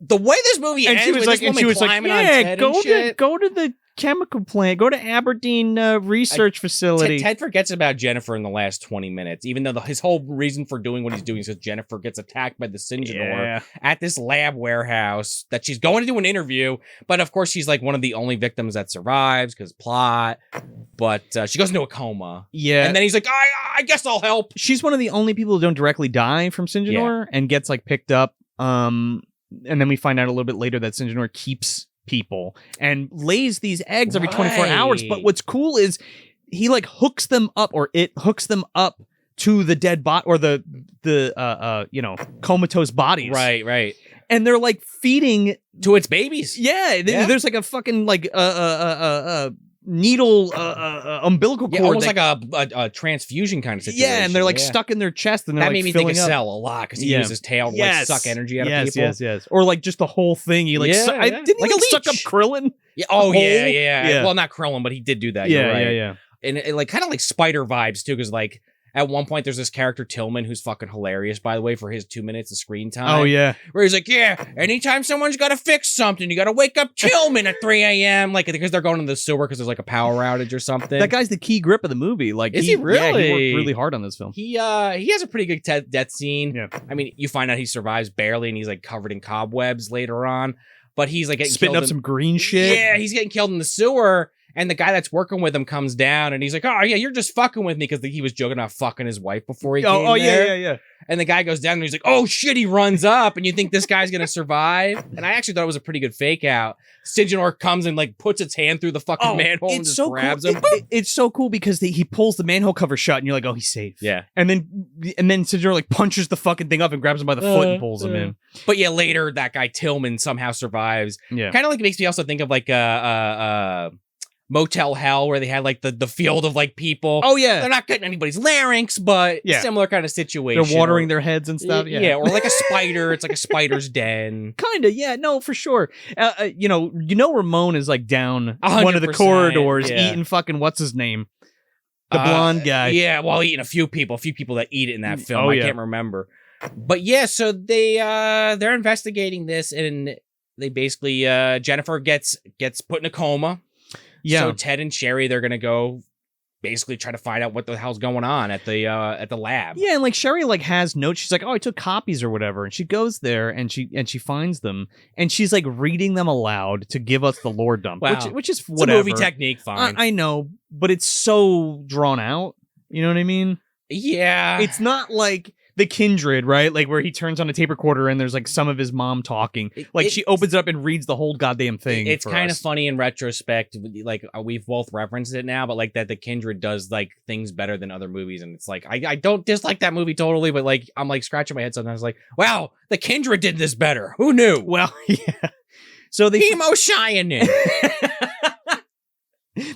The way this movie ends with this woman climbing on Ted and shit. Go to the chemical plant. Go to Aberdeen research facility. Ted forgets about Jennifer in the last 20 minutes, even though his whole reason for doing what he's doing is because Jennifer gets attacked by the Syngenor at this lab warehouse that she's going to do an interview. But of course, she's like one of the only victims that survives because plot. But she goes into a coma. Yeah. And then he's like, I guess I'll help. She's one of the only people who don't directly die from Syngenor and gets like picked up. And then we find out a little bit later that Syngenor keeps people and lays these eggs every 24 hours. But what's cool is he like hooks them up, or it hooks them up to the dead bot or the comatose bodies. Right. And they're like feeding to its babies. Yeah. There's like a fucking like needle umbilical cord, almost like a transfusion kind of situation. Yeah, and they're like stuck in their chest, and they're that like made me think of Cell a lot because he uses his tail to like suck energy out of people. Yes, or like just the whole thing. He like didn't he like suck up Krillin? Yeah. Oh yeah. Well, not Krillin, but he did do that. Yeah. And it like kind of like spider vibes too, because like At one point, there's this character, Tillman, who's fucking hilarious, by the way, for his 2 minutes of screen time. Oh, yeah. Where he's like, yeah, anytime someone's got to fix something, you got to wake up Tillman at 3 a.m. Like, because they're going to the sewer because there's like a power outage or something. That guy's the key grip of the movie. Like, Is he really? Yeah, he worked really hard on this film. He has a pretty good death scene. Yeah. I mean, you find out he survives barely, and he's like covered in cobwebs later on. But he's like getting spitting up some green shit. Yeah, he's getting killed in the sewer. And the guy that's working with him comes down and he's like, oh, yeah, you're just fucking with me because he was joking about fucking his wife before he came there. Yeah. And the guy goes down and he's like, oh, shit, he runs up. And you think this guy's going to survive? And I actually thought it was a pretty good fake out. Syngenor comes and like puts its hand through the fucking manhole and just grabs him. It's so cool because he pulls the manhole cover shut and you're like, oh, he's safe. Yeah. And then Syngenor like punches the fucking thing up and grabs him by the foot and pulls him in. But yeah, later that guy Tillman somehow survives. Yeah. Kind of like it makes me also think of like Motel Hell, where they had like the field of like people. Oh yeah, they're not cutting anybody's larynx, but similar kind of situation. They're watering their heads and stuff. Yeah, or like a spider. It's like a spider's den. Kind of, yeah. No, for sure. You know, Ramon is like down 100%, one of the corridors eating fucking what's his name, the blonde guy. Yeah, while eating a few people that eat it in that film. I can't remember. But yeah, so they're investigating this, and they basically Jennifer gets put in a coma. Yeah. So Ted and Sherry, they're gonna go basically try to find out what the hell's going on at the lab. Yeah, and like Sherry like has notes. She's like, oh, I took copies or whatever, and she goes there and she finds them and she's like reading them aloud to give us the lore dump, which is whatever. It's a movie technique, fine. I know, but it's so drawn out. You know what I mean? Yeah. It's not like The Kindred, right? Like where he turns on a tape recorder and there's like some of his mom talking. She opens it up and reads the whole goddamn thing. It's kind of funny in retrospect. Like we've both referenced it now, but like that The Kindred does like things better than other movies. And it's like, I don't dislike that movie totally, but like, I'm like scratching my head sometimes like, wow, The Kindred did this better. Who knew? Well, yeah. So they Emo Cheyenne.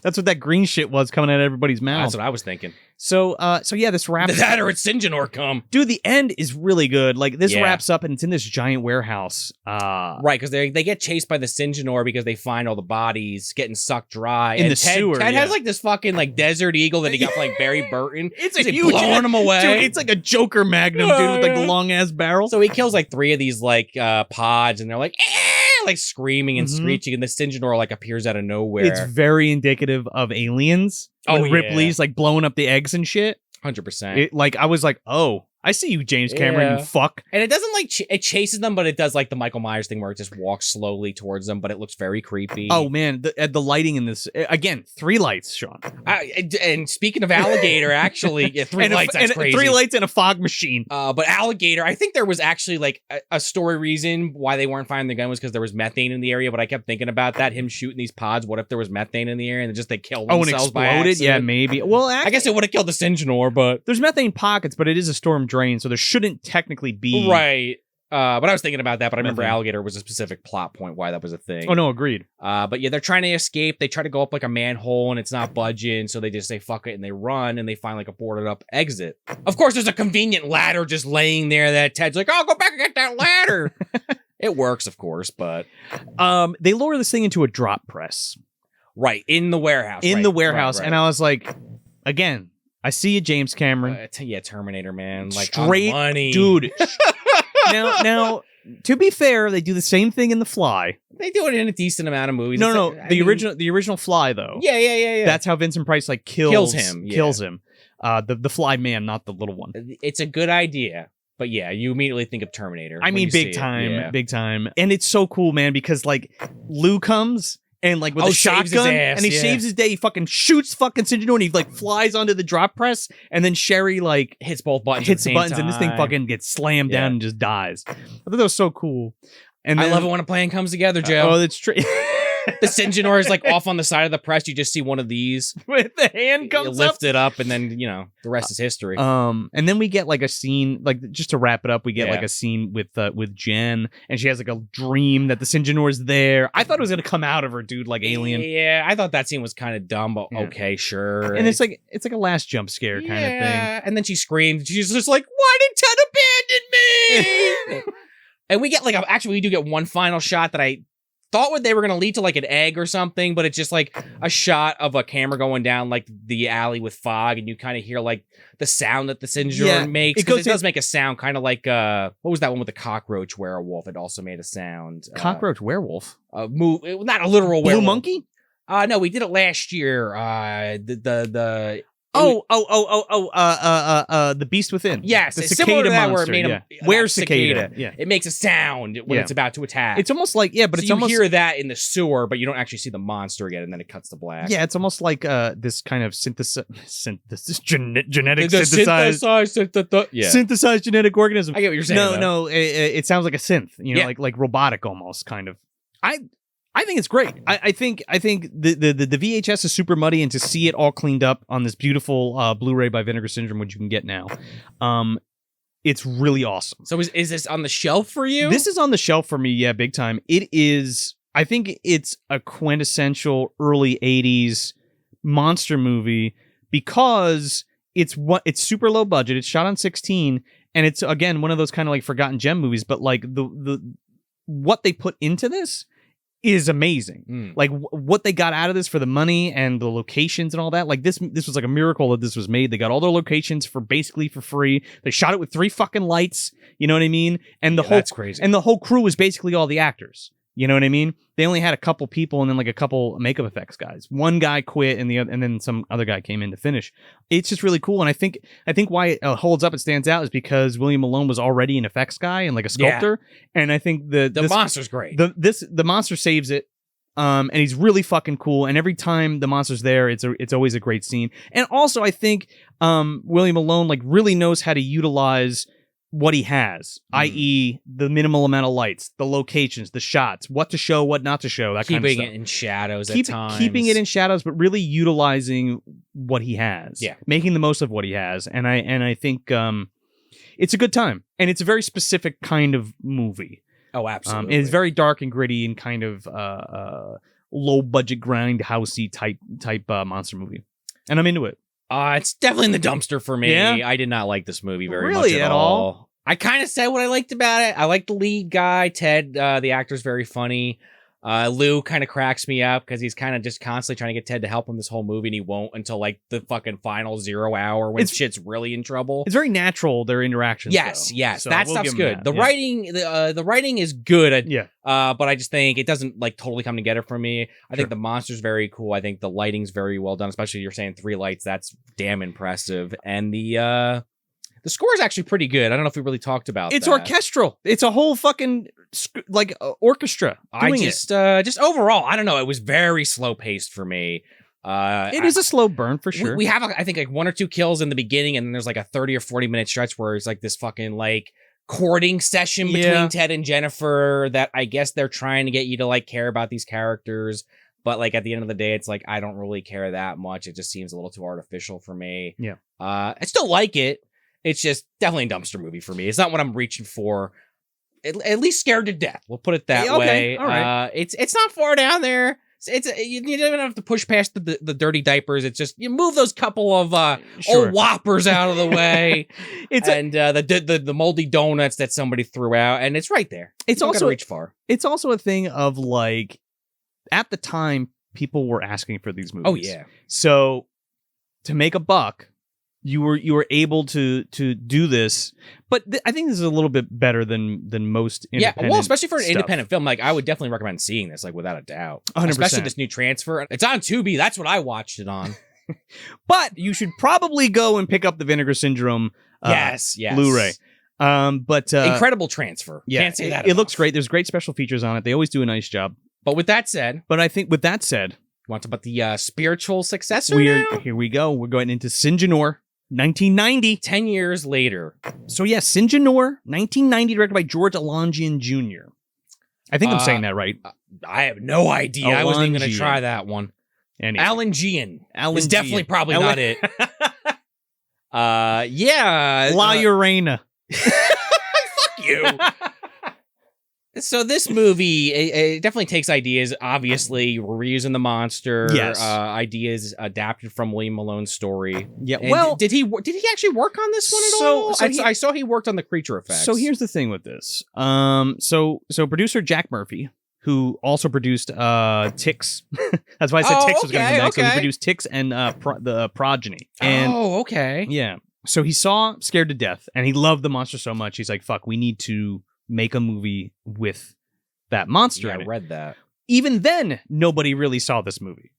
That's what that green shit was coming out of everybody's mouth. That's what I was thinking. So yeah, this wraps that or it's Syngenor come. Dude, the end is really good. Like this wraps up and it's in this giant warehouse. Right, because they get chased by the Syngenor because they find all the bodies getting sucked dry. In the sewer. Ted has like this fucking like desert eagle that he got from like Barry Burton. It's a huge blowing him away. Dude, it's like a Joker Magnum, dude, with like the long ass barrel. So he kills like 3 of these like pods and they're like, like screaming and screeching, and the Syngenor like appears out of nowhere. It's very indicative of Aliens. Ripley's like blowing up the eggs and shit. 100%. Like I was like, oh, I see you, James Cameron, you fuck. And it doesn't like it chases them, but it does like the Michael Myers thing where it just walks slowly towards them, but it looks very creepy. Oh man, the lighting in this again, 3 lights, Sean. And speaking of Alligator, actually, 3 lights. That's crazy. 3 lights and a fog machine. But Alligator, I think there was actually like a story reason why they weren't finding the gun was because there was methane in the area. But I kept thinking about that, him shooting these pods. What if there was methane in the area and they killed themselves? And exploded? Yeah, maybe. Well, actually, I guess it would have killed the Syngenor, but there's methane pockets, but it is a storm drain, so there shouldn't technically be right. But I was thinking about that, but I remember Alligator was a specific plot point why that was a thing. Oh no, agreed. But yeah, they're trying to escape. They try to go up like a manhole and it's not budging, so they just say fuck it and they run and they find like a boarded up exit. Of course, there's a convenient ladder just laying there that Ted's like, oh, go back and get that ladder. It works, of course, but they lower this thing into a drop press. Right, in the warehouse. Right. And I was like, again, I see you, James Cameron. Yeah, Terminator, man. Like straight money. Dude. now, to be fair, they do the same thing in The Fly. They do it in a decent amount of movies. No, the original Fly though. Yeah. That's how Vincent Price like kills him. Kills him. The Fly man, not the little one. It's a good idea. But yeah, you immediately think of Terminator. I mean, big time. And it's so cool, man, because like Lou comes and like with a shotgun and he saves his day. He fucking shoots fucking Syngenor and he like flies onto the drop press and then Sherry like hits both buttons. Hits the buttons and this thing fucking gets slammed down and just dies. I thought that was so cool. And I love it when a plan comes together, Joe. Oh, that's true. The Syngenor is like off on the side of the press. You just see one of these with the hand comes up. Lift it up, and then the rest is history. And then we get like a scene, like just to wrap it up, we get like a scene with Jen, and she has like a dream that the Syngenor is there. I thought it was gonna come out of her, dude, like Alien. Yeah, I thought that scene was kind of dumb, but okay, sure. And it's like a last jump scare kind of thing. And then she screamed. She's just like, "Why did Ted abandon me?" And we get like we do get one final shot that I thought they were going to lead to like an egg or something, but it's just like a shot of a camera going down like the alley with fog, and you kind of hear like the sound that the Syngenor makes. It does make a sound kind of like what was that one with the cockroach werewolf? It also made a sound. Cockroach werewolf? Not a literal werewolf. Blue monkey? No, we did it last year. The Beast Within. Yes, the it's cicada similar to that monster. where it made Where cicada? Yeah, it makes a sound when it's about to attack. It's almost like but so it's you almost hear that in the sewer, but you don't actually see the monster again, and then it cuts to black. Yeah, it's almost like this kind of genetic synthesized genetic organism. I get what you're saying. No, it sounds like a synth. You know, like robotic almost kind of. I think it's great. I think the VHS is super muddy, and to see it all cleaned up on this beautiful Blu-ray by Vinegar Syndrome, which you can get now, it's really awesome. So is this on the shelf for you? This is on the shelf for me, yeah, big time. It is. I think it's a quintessential early '80s monster movie because it's super low budget. It's shot on 16, and it's again one of those kind of like forgotten gem movies. But like the what they put into this is amazing. Like what they got out of this for the money and the locations and all that. Like this was like a miracle that this was made. They got all their locations for basically for free. They shot it with 3 fucking lights. You know what I mean? And that's crazy. And the whole crew was basically all the actors. You know what I mean? They only had a couple people and then like a couple makeup effects guys. One guy quit and then some other guy came in to finish. It's just really cool. And I think why it holds up and stands out is because William Malone was already an effects guy and like a sculptor. Yeah. And I think the monster's great. The monster saves it. And he's really fucking cool. And every time the monster's there, it's always a great scene. And also I think William Malone like really knows how to utilize what he has, i.e. the minimal amount of lights, the locations, the shots, what to show, what not to show, that kind of stuff. Keeping it in shadows at times. Keeping it in shadows, but really utilizing what he has. Yeah. Making the most of what he has. And I think it's a good time. And it's a very specific kind of movie. Oh, absolutely. It's very dark and gritty and kind of low budget grindhousey type monster movie. And I'm into it. It's definitely in the dumpster for me. Yeah? I did not like this movie very much at all. I kind of said what I liked about it. I like the lead guy, Ted. The actor's very funny. Lou kind of cracks me up because he's kind of just constantly trying to get Ted to help him this whole movie, and he won't until like the fucking final 0 hour when shit's really in trouble. It's very natural, their interactions. Yes, though. yes. So that stuff's good. The writing, the writing is good. But I just think it doesn't like totally come together for me. I think the monster's very cool. I think the lighting's very well done, especially you're saying 3 lights. That's damn impressive. And the score is actually pretty good. I don't know if we really talked about It's orchestral. It's a whole fucking like orchestra. Just overall, I don't know. It was very slow paced for me. It is a slow burn for sure. We have, I think, like 1 or 2 kills in the beginning, and then there's like a 30 or 40 minute stretch where it's like this fucking like courting session between Ted and Jennifer that I guess they're trying to get you to like care about these characters. But like at the end of the day, it's like I don't really care that much. It just seems a little too artificial for me. Yeah. I still like it. It's just definitely a dumpster movie for me. It's not what I'm reaching for. At least scared to death. We'll put it that way. All right. It's not far down there. You don't have to push past the dirty diapers. It's just you move those couple of old whoppers out of the way, the moldy donuts that somebody threw out, and it's right there. It's also reach far. It's also a thing of like at the time people were asking for these movies. Oh yeah. So to make a buck, you were able to do this, but I think this is a little bit better than most independent well, especially for an stuff. Independent film. Like I would definitely recommend seeing this, like without a doubt. 100%. Especially this new transfer. It's on Tubi. That's what I watched it on. But you should probably go and pick up the Vinegar Syndrome yes. Blu-ray. But incredible transfer. Yeah, can't say that. It looks great. There's great special features on it. They always do a nice job. But with that said, you want to talk about the spiritual successor? Here we go. We're going into Syngenor. 1990. 10 years later. So yeah, Syngenor, 1990, directed by George Londergan Jr. I think I'm saying that right. I have no idea. I wasn't even going to try that one. Anyway. Alan Gian is definitely probably not it. Yeah. La Urena. Fuck you. So this movie, it definitely takes ideas. Obviously, we're reusing the monster. Yes. Ideas adapted from William Malone's story. Yeah. And well, did he actually work on this one at all? I saw he worked on the creature effects. So here's the thing with this. So producer Jack Murphy, who also produced Ticks. That's why I said Ticks was going to come back. So he produced Ticks and the Progeny. And, okay. Yeah. So he saw Scared to Death, and he loved the monster so much. He's like, fuck, we need to make a movie with that monster in it. I read that. Even then, nobody really saw this movie.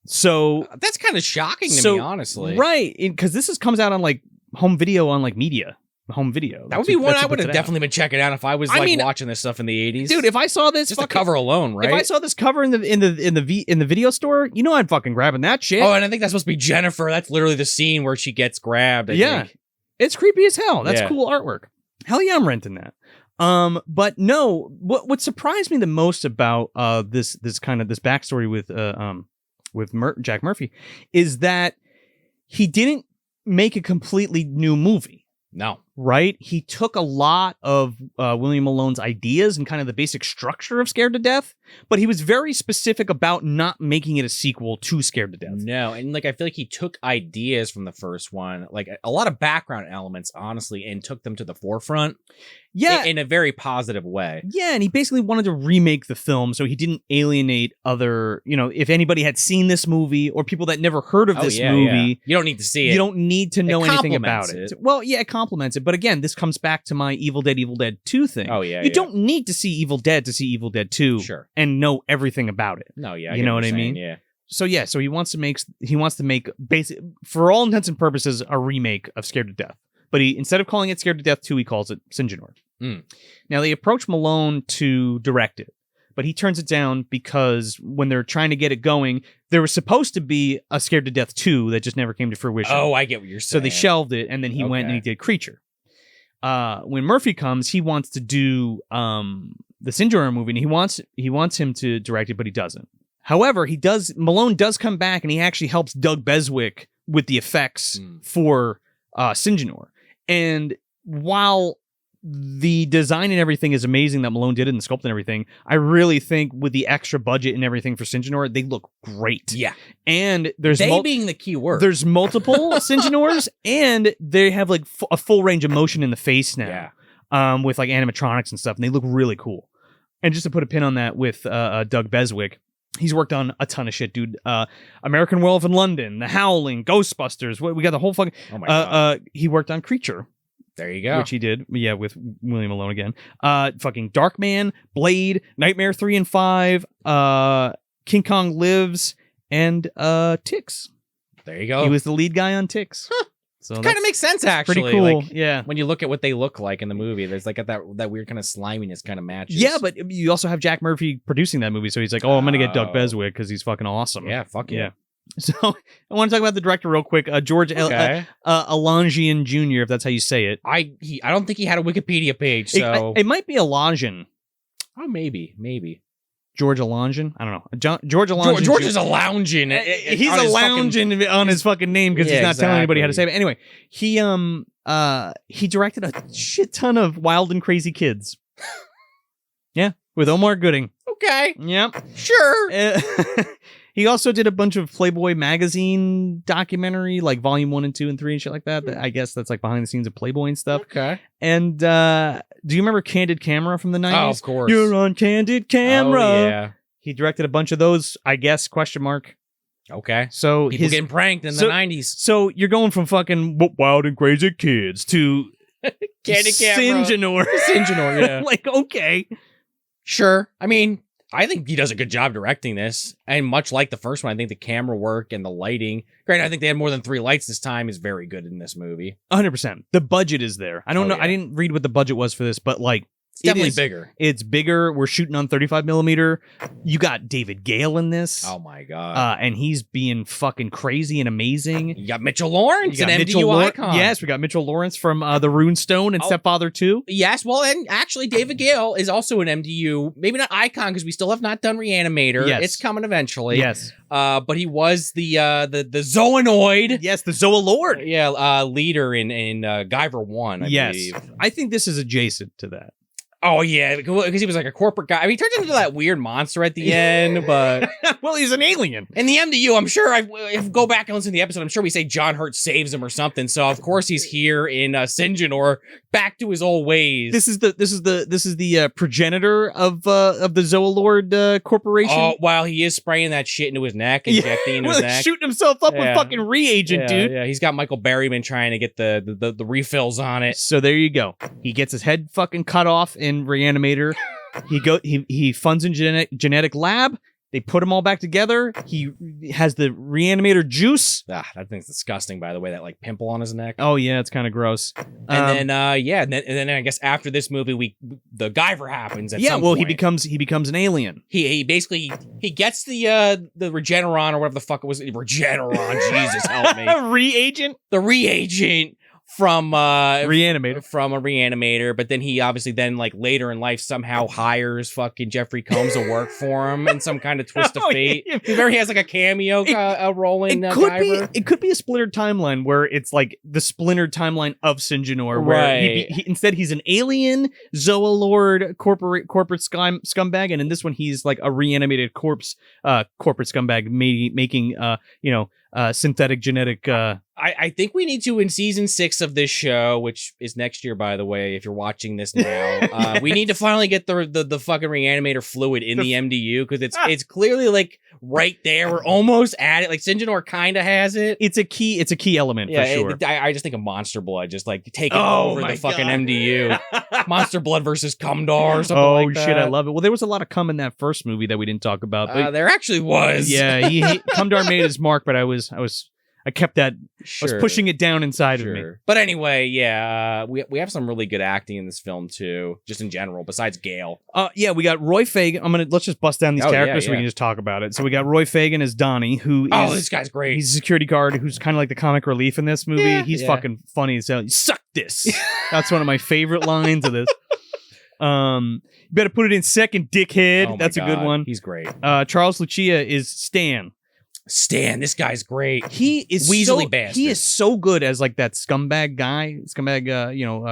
So that's kind of shocking to me, honestly. Right. Because this comes out on like home video on like media. Home video. That would be one I would have definitely been checking out if I was watching this stuff in the 80s. Dude, if I saw this just the cover alone, right? If I saw this cover in the video store, you know I'd fucking grabbing that shit. Oh, and I think that's supposed to be Jennifer. That's literally the scene where she gets grabbed. I think. It's creepy as hell. That's cool artwork. Hell yeah, I'm renting that. But no, what surprised me the most about this backstory with Jack Murphy is that he didn't make a completely new movie. No. Right? He took a lot of William Malone's ideas and kind of the basic structure of Scared to Death, but he was very specific about not making it a sequel to Scared to Death. No, and like I feel like he took ideas from the first one, like a lot of background elements, honestly, and took them to the forefront. Yeah. In a very positive way. Yeah, and he basically wanted to remake the film so he didn't alienate other, if anybody had seen this movie or people that never heard of this movie. Yeah. You don't need to see it. You don't need to know anything about it. Well, yeah, it complements it. But again, this comes back to my Evil Dead 2 thing. Oh, yeah. You don't need to see Evil Dead to see Evil Dead 2 and know everything about it. No, yeah. You know what I mean? Yeah. So he wants to make basic, for all intents and purposes, a remake of Scared to Death. But instead of calling it Scared to Death 2, he calls it Syngenor. Now, they approach Malone to direct it, but he turns it down because when they're trying to get it going, there was supposed to be a Scared to Death 2 that just never came to fruition. Oh, I get what you're saying. So they shelved it, and then he went and he did Creature. When Murphy comes, he wants to do the Syngenor movie, and he wants him to direct it, but he doesn't. However, Malone does come back, and he actually helps Doug Beswick with the effects for Syngenor. And while the design and everything is amazing that Malone did it and the sculpt and everything, I really think with the extra budget and everything for Syngenor, they look great. Yeah. And there's being the key word. There's multiple Syngenors, and they have like a full range of motion in the face now. Yeah. With like animatronics and stuff, and they look really cool. And just to put a pin on that with Doug Beswick, he's worked on a ton of shit, dude. American Werewolf in London, The Howling, Ghostbusters. We got the whole fucking... Oh my God. He worked on Creature. There you go. Which he did, with William Malone again. Fucking Darkman, Blade, Nightmare 3 and 5, King Kong Lives, and Ticks. There you go. He was the lead guy on Ticks. Huh. So kind of makes sense, actually. Pretty cool. Like, yeah. When you look at what they look like in the movie, there's like that weird kind of sliminess kind of matches. Yeah, but you also have Jack Murphy producing that movie, so he's like, I'm going to get Doug Beswick because he's fucking awesome. Yeah, fuck yeah. So I want to talk about the director real quick, George Londergan Jr., if that's how you say it. I don't think he had a Wikipedia page, so it might be Londergan. Oh, maybe. George Londergan? I don't know. George Londergan. George is a lounging. He's a lounging on his fucking name because he's not telling anybody how to say it. But anyway, he directed a shit ton of Wild and Crazy Kids. Yeah, with Omar Gooding. Okay. Yep. Sure. He also did a bunch of Playboy magazine documentary, like volume 1 and 2 and 3 and shit like that. I guess that's like behind the scenes of Playboy and stuff. Okay. And do you remember Candid Camera from the 90s? Oh, of course. You're on Candid Camera. Oh, yeah. He directed a bunch of those, I guess, ? Okay. So people getting pranked in the 90s. So you're going from fucking Wild and Crazy Kids to Candid Camera. Syngenor. Syngenor, yeah. Like, okay. Sure. I mean, I think he does a good job directing this. And much like the first one, I think the camera work and the lighting, granted, I think they had more than 3 lights this time, is very good in this movie. 100%. The budget is there. I don't know. Yeah. I didn't read what the budget was for this, but like, it's definitely bigger. It's bigger. We're shooting on 35 millimeter. You got David Gale in this. Oh my God. And he's being fucking crazy and amazing. You got Mitchell Laurence, an MDU icon. Yes, we got Mitchell Laurence from the Runestone and Stepfather 2. Yes, well, and actually David Gale is also an MDU, maybe not icon because we still have not done Reanimator. Yes. It's coming eventually. Yes. But he was the Zoanoid. Yes, the Zoalord. Yeah, leader in Guyver 1, I believe. I think this is adjacent to that. Oh, yeah, because he was like a corporate guy. I mean, he turns into that weird monster at the end, but... Well, he's an alien. In the MDU, I'm sure, if go back and listen to the episode, I'm sure we say John Hurt saves him or something, so of course he's here in Syngenor, back to his old ways. This is the progenitor of the Zoalord Corporation. Oh, while he is spraying that shit into his neck, injecting into his neck. Shooting himself up with fucking reagent, dude. Yeah, he's got Michael Berryman trying to get the refills on it. So there you go. He gets his head fucking cut off in Reanimator. He funds in genetic lab. They put them all back together. He has the Reanimator juice. That thing's disgusting, by the way. That like pimple on his neck. Oh yeah, it's kind of gross. And then I guess after this movie, the Guyver happens. At some point. he becomes an alien. He basically gets the Regeneron or whatever the fuck it was. Regeneron, Jesus help me. Reagent. The reagent. From Reanimator. From a Reanimator, but then he obviously then like later in life somehow hires fucking Jeffrey Combs to work for him in some kind of twist of fate. Remember he has like a cameo role in Guyver. It could be a splintered timeline where it's like the splintered timeline of Syngenor, where instead he's an alien Zoalord corporate scumbag, and in this one he's like a reanimated corporate scumbag making synthetic genetic. I think we need to, in season 6 of this show, which is next year, by the way, if you're watching this now, we need to finally get the fucking Reanimator fluid in the MDU, because it's clearly like right there. We're almost at it. Like Syngenor kind of has it. It's a key element for sure. I just think of Monster Blood, just like taking over the fucking MDU. Monster Blood versus Cumdar or something like that. Oh shit, I love it. Well, there was a lot of cum in that first movie that we didn't talk about. There actually was. Yeah, Cumdar made his mark, but I kept that. Sure. I was pushing it down inside of me. But anyway, we have some really good acting in this film too, just in general. Besides Gale. We got Roy Fagan. Let's just bust down these characters so we can just talk about it. So we got Roy Fagan as Donnie, who is this guy's great. He's a security guard who's kind of like the comic relief in this movie. He's fucking funny as hell. Suck this. That's one of my favorite lines of this. You better put it in second, dickhead. That's a good one. He's great. Charles Lucia is Stan. Stan, this guy's great. He is Weasley bastard. He is so good as like that scumbag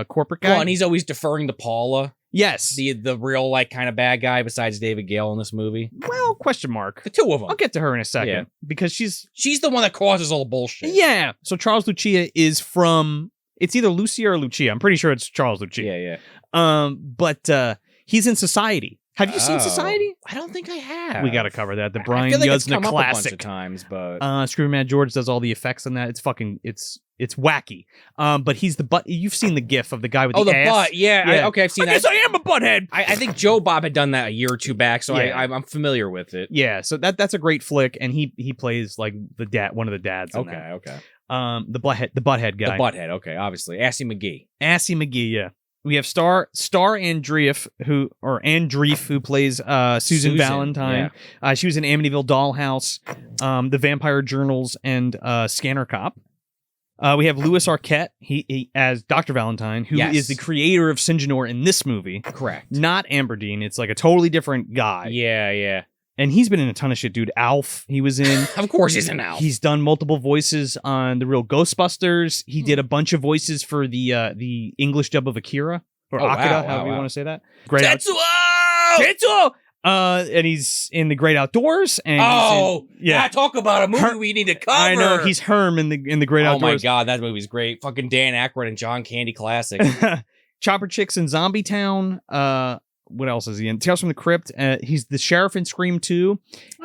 corporate guy. Well, and he's always deferring to Paula. Yes, the real like kind of bad guy besides David Gale in this movie. Well, question mark. The two of them. I'll get to her in a second because she's the one that causes all the bullshit. Yeah. So Charles Lucia is from. It's either Lucia or Lucia. I'm pretty sure it's Charles Lucia. Yeah. But he's in Society. Have you seen Society? I don't think I have. We got to cover that. The Brian Yuzna classic. Up a bunch of times, but Screaming Mad George does all the effects on that. It's fucking it's wacky. But he's the butt. You've seen the GIF of the guy with the ass. butt. Yeah. Okay, I've seen that. I guess I am a butthead. I think Joe Bob had done that a year or two back, so I'm familiar with it. Yeah. So that's a great flick, and he plays like the dad, one of the dads. Okay. The butthead guy. The butthead. Okay, obviously, Assy McGee. Yeah. We have Starr Andreeff who plays Susan Valentine. Yeah. She was in Amityville Dollhouse, The Vampire Journals, and Scanner Cop. We have Louis Arquette, he as Dr. Valentine, who is the creator of Syngenor in this movie. Correct. Not Amberdean. It's like a totally different guy. Yeah. And he's been in a ton of shit, dude. Alf, he was in. Of course he's in Alf. He's done multiple voices on the real Ghostbusters. He did a bunch of voices for the English dub of Akira. Or Akira, however you want to say that. Great Tetsuo! And he's in The Great Outdoors. And talk about a movie we need to cover. I know, he's Herm in the Great Outdoors. Oh my god, that movie's great. Fucking Dan Aykroyd and John Candy classic. Chopper Chicks in Zombie Town. What else is he in? Tales from the Crypt. He's the sheriff in Scream 2.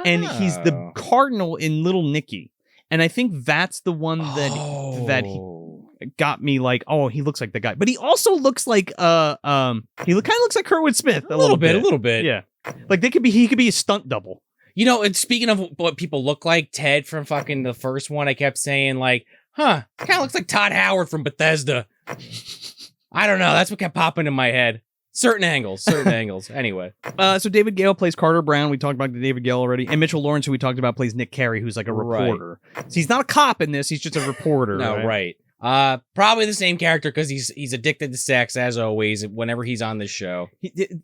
And he's the cardinal in Little Nicky. And I think that's the one that he got me like, oh, he looks like the guy. But he also looks like he kind of looks like Kurtwood Smith a little bit. Yeah. Like he could be a stunt double. You know, and speaking of what people look like, Ted from fucking the first one, I kept saying like, kind of looks like Todd Howard from Bethesda. I don't know. That's what kept popping in my head. Certain angles. Anyway. So David Gale plays Carter Brown. We talked about David Gale already. And Mitchell Laurence, who we talked about, plays Nick Carey, who's like a reporter. Right. So he's not a cop in this. He's just a reporter. No, right. Probably the same character because he's addicted to sex as always. Whenever he's on this show,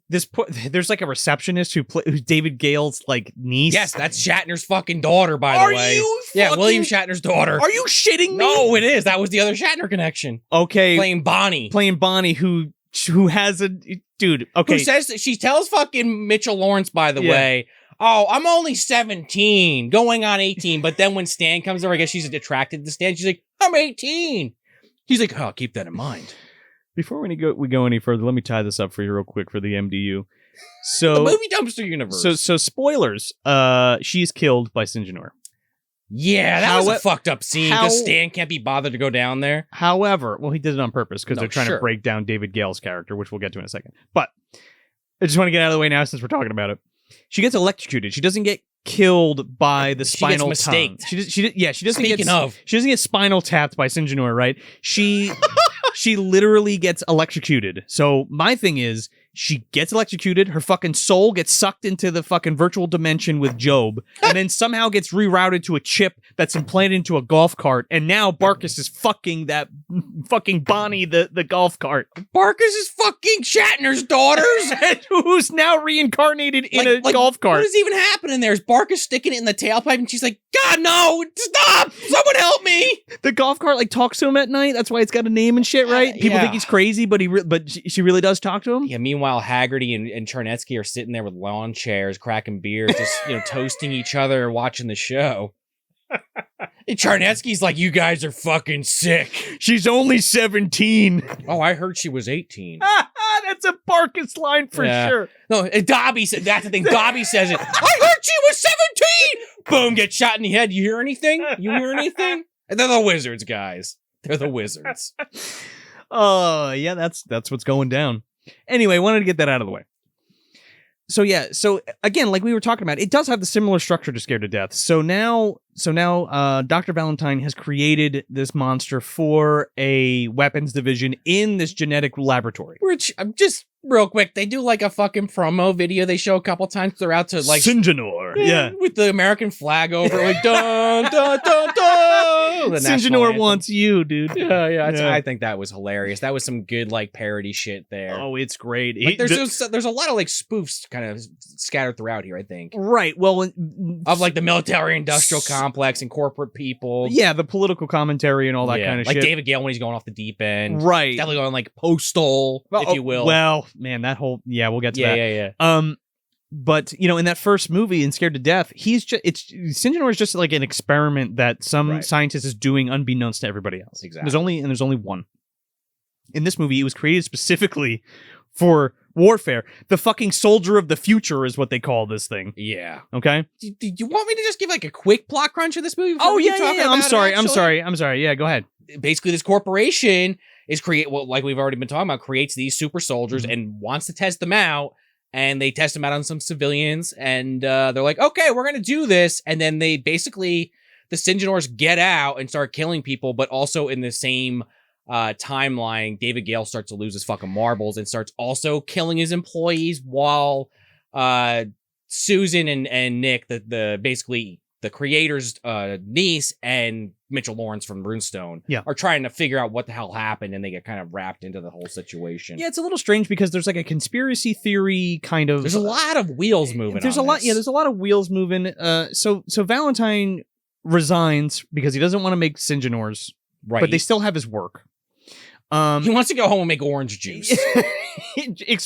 there's like a receptionist who's David Gale's like niece. Yes, that's Shatner's fucking daughter, by the way. William Shatner's daughter. Are you shitting me? No, it is. That was the other Shatner connection. Okay, playing Bonnie, who has a dude. Okay, who says that she tells fucking Mitchell Laurence, by the way, oh, I'm only 17, going on 18. But then when Stan comes over, I guess she's attracted to Stan. She's like, I'm 18. He's like, oh, keep that in mind. Before we go any further, let me tie this up for you real quick for the MDU. So the movie dumpster universe. So spoilers. She's killed by Syngenor. Yeah, that was a fucked up scene because Stan can't be bothered to go down there. However, well, he did it on purpose because they're trying to break down David Gale's character, which we'll get to in a second. But I just want to get out of the way now since we're talking about it. She gets electrocuted. She doesn't get killed by the spinal tongue. She doesn't get spinal tapped by Syngenor, right? She literally gets electrocuted. So my thing is, she gets electrocuted, her fucking soul gets sucked into the fucking virtual dimension with Job, and then somehow gets rerouted to a chip that's implanted into a golf cart, and now Barkus is fucking that fucking Bonnie, the golf cart. Barkus is fucking Shatner's daughters? Who's now reincarnated in a golf cart. What is even happening there? Is Barkus sticking it in the tailpipe, and she's like, God, no, stop! Someone help me! The golf cart, like, talks to him at night, that's why it's got a name and shit, right? People think he's crazy, but she really does talk to him? Yeah, meanwhile, Haggerty and Charnetsky are sitting there with lawn chairs, cracking beers, just, toasting each other, watching the show. And Charnetsky's like, you guys are fucking sick. She's only 17. Oh, I heard she was 18. That's a Barkus line for sure. No, Dobby said, that's the thing. Dobby says it. I heard she was 17. Boom, get shot in the head. You hear anything? And they're the wizards, guys. They're the wizards. Oh, yeah, that's what's going down. Anyway, wanted to get that out of the way. So again, like we were talking about, it does have the similar structure to Scared to Death. So now Dr. Valentine has created this monster for a weapons division in this genetic laboratory. Which, just real quick, they do like a fucking promo video they show a couple times. They're out to like Syngenor, with the American flag over, like dun dun dun dun. Syngenor wants you, dude. Yeah. I think that was hilarious. That was some good like parody shit there. Oh, it's great. Like, there's a lot of like spoofs kind of scattered throughout here, I think. Right. Well, of like the military-industrial complex and corporate people. Yeah, the political commentary and all that kind of shit. Like David Gale when he's going off the deep end. Right. He's definitely going like postal, if you will. Well, man, that whole we'll get to that. Yeah. But in that first movie in Scared to Death, Syngenor is just like an experiment that some scientist is doing unbeknownst to everybody else. Exactly. There's only one. In this movie, it was created specifically for warfare. The fucking soldier of the future is what they call this thing. Yeah. Okay. Do you want me to just give like a quick plot crunch of this movie? Oh yeah. I'm sorry. Yeah, go ahead. Basically, this corporation is like we've already been talking about, creates these super soldiers and wants to test them out. And they test them out on some civilians, and they're like, okay, we're going to do this. And then the Syngenors get out and start killing people, but also in the same timeline, David Gale starts to lose his fucking marbles and starts also killing his employees while Susan and Nick, basically the creator's niece, and Mitchell Laurence from Runestone are trying to figure out what the hell happened, and they get kind of wrapped into the whole situation. Yeah, it's a little strange because there's like a conspiracy theory kind of... There's a lot of wheels moving there's a lot of wheels moving. So Valentine resigns because he doesn't want to make Syngenors, but they still have his work. He wants to go home and make orange juice.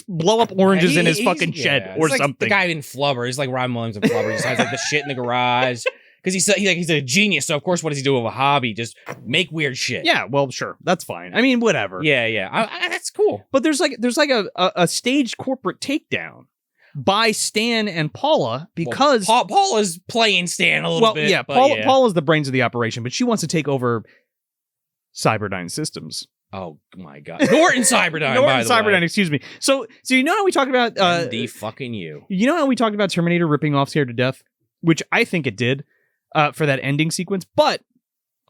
Blow up oranges in his fucking shed or like something. The guy in Flubber. He's like Robin Williams in Flubber. He just has like the shit in the garage. Because he's a genius, so of course, what does he do with a hobby? Just make weird shit. Yeah, well, sure, that's fine. I mean, whatever. Yeah, that's cool. But there's like a staged corporate takedown by Stan and Paula because Paula's playing Stan a little bit. Yeah, Paula's the brains of the operation, but she wants to take over Cyberdyne Systems. Oh my God, Norton Cyberdyne. By the Cyberdyne, way. Excuse me. So you know how we talked about MD fucking you. You know how we talked about Terminator ripping off Scared to Death, which I think it did. For that ending sequence, but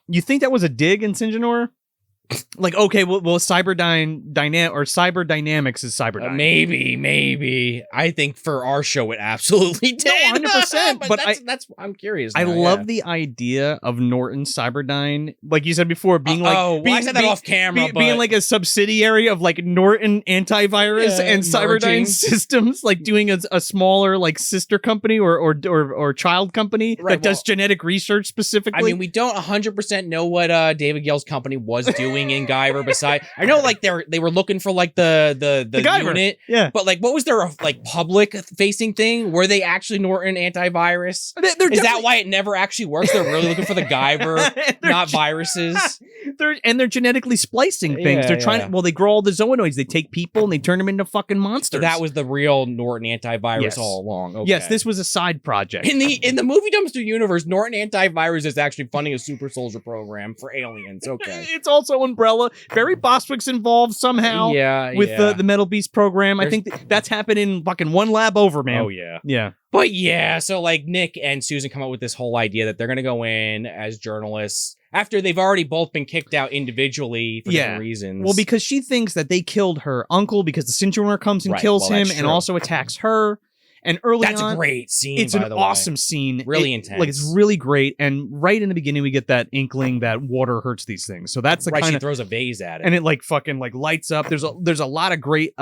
you think that was a dig in Syngenor? Like, okay, well, Cyber Dynamics is Cyberdyne. Maybe. I think for our show, it absolutely did. No, 100%. but I'm curious. I love the idea of Norton Cyberdyne, like you said before, being like. I said that off camera, being like a subsidiary of like Norton Antivirus and Cyberdyne Systems, like doing a smaller like sister company or child company that does genetic research specifically. I mean, we don't 100% know what David Gale's company was doing doing in Guyver beside? I know like they were looking for like the unit, yeah. But like, what was their like public facing thing? Were they actually Norton antivirus? Is that why it never actually works? They're really looking for the Guyver, not viruses. They're genetically splicing things. They're trying to, well, they grow all the zoonoids. They take people and they turn them into fucking monsters. So that was the real Norton antivirus all along. Okay. Yes, this was a side project. In the movie Dumpster universe, Norton antivirus is actually funding a super soldier program for aliens. Okay. It's also Umbrella. Barry Bostwick's involved somehow with the Metal Beast program. I think that's happened in fucking one lab over, man. Oh, yeah. Yeah. But yeah, so like Nick and Susan come up with this whole idea that they're going to go in as journalists after they've already both been kicked out individually for different reasons. Well, because she thinks that they killed her uncle because the Syngenor comes and kills him and also attacks her. And early on, that's a great scene. It's an awesome scene. Really intense. Like, it's really great. And right in the beginning, we get that inkling that water hurts these things. So that's the kind she of throws a vase at it, and it like fucking like lights up. There's a lot of great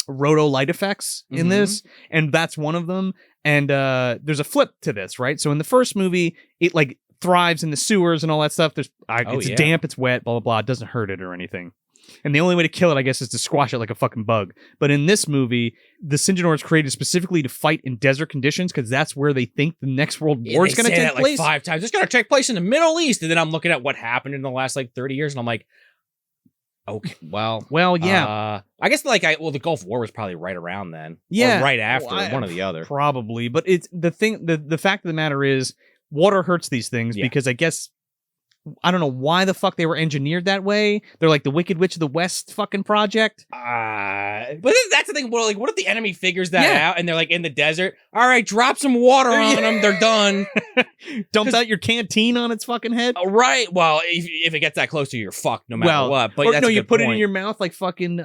roto light effects in this, and that's one of them. And there's a flip to this, right? So in the first movie, it like thrives in the sewers and all that stuff. It's damp, it's wet, blah blah blah. It doesn't hurt it or anything. And the only way to kill it, I guess, is to squash it like a fucking bug. But in this movie, the Syngenors created specifically to fight in desert conditions because that's where they think the next world war is going to take place. Like 5 times. It's going to take place in the Middle East. And then I'm looking at what happened in the last like 30 years, and I'm like, okay, well, yeah. I guess the Gulf War was probably right around then. Yeah, or right after, one or the other, probably. But it's the thing. The fact of the matter is, water hurts these things because I guess. I don't know why the fuck they were engineered that way. They're like the Wicked Witch of the West fucking project. But that's the thing. Well, like, what if the enemy figures that out and they're like in the desert? All right, drop some water on them. They're done. Dump out your canteen on its fucking head. Right. Well, if it gets that close to you, you're fucked no matter what. But you put it in your mouth like fucking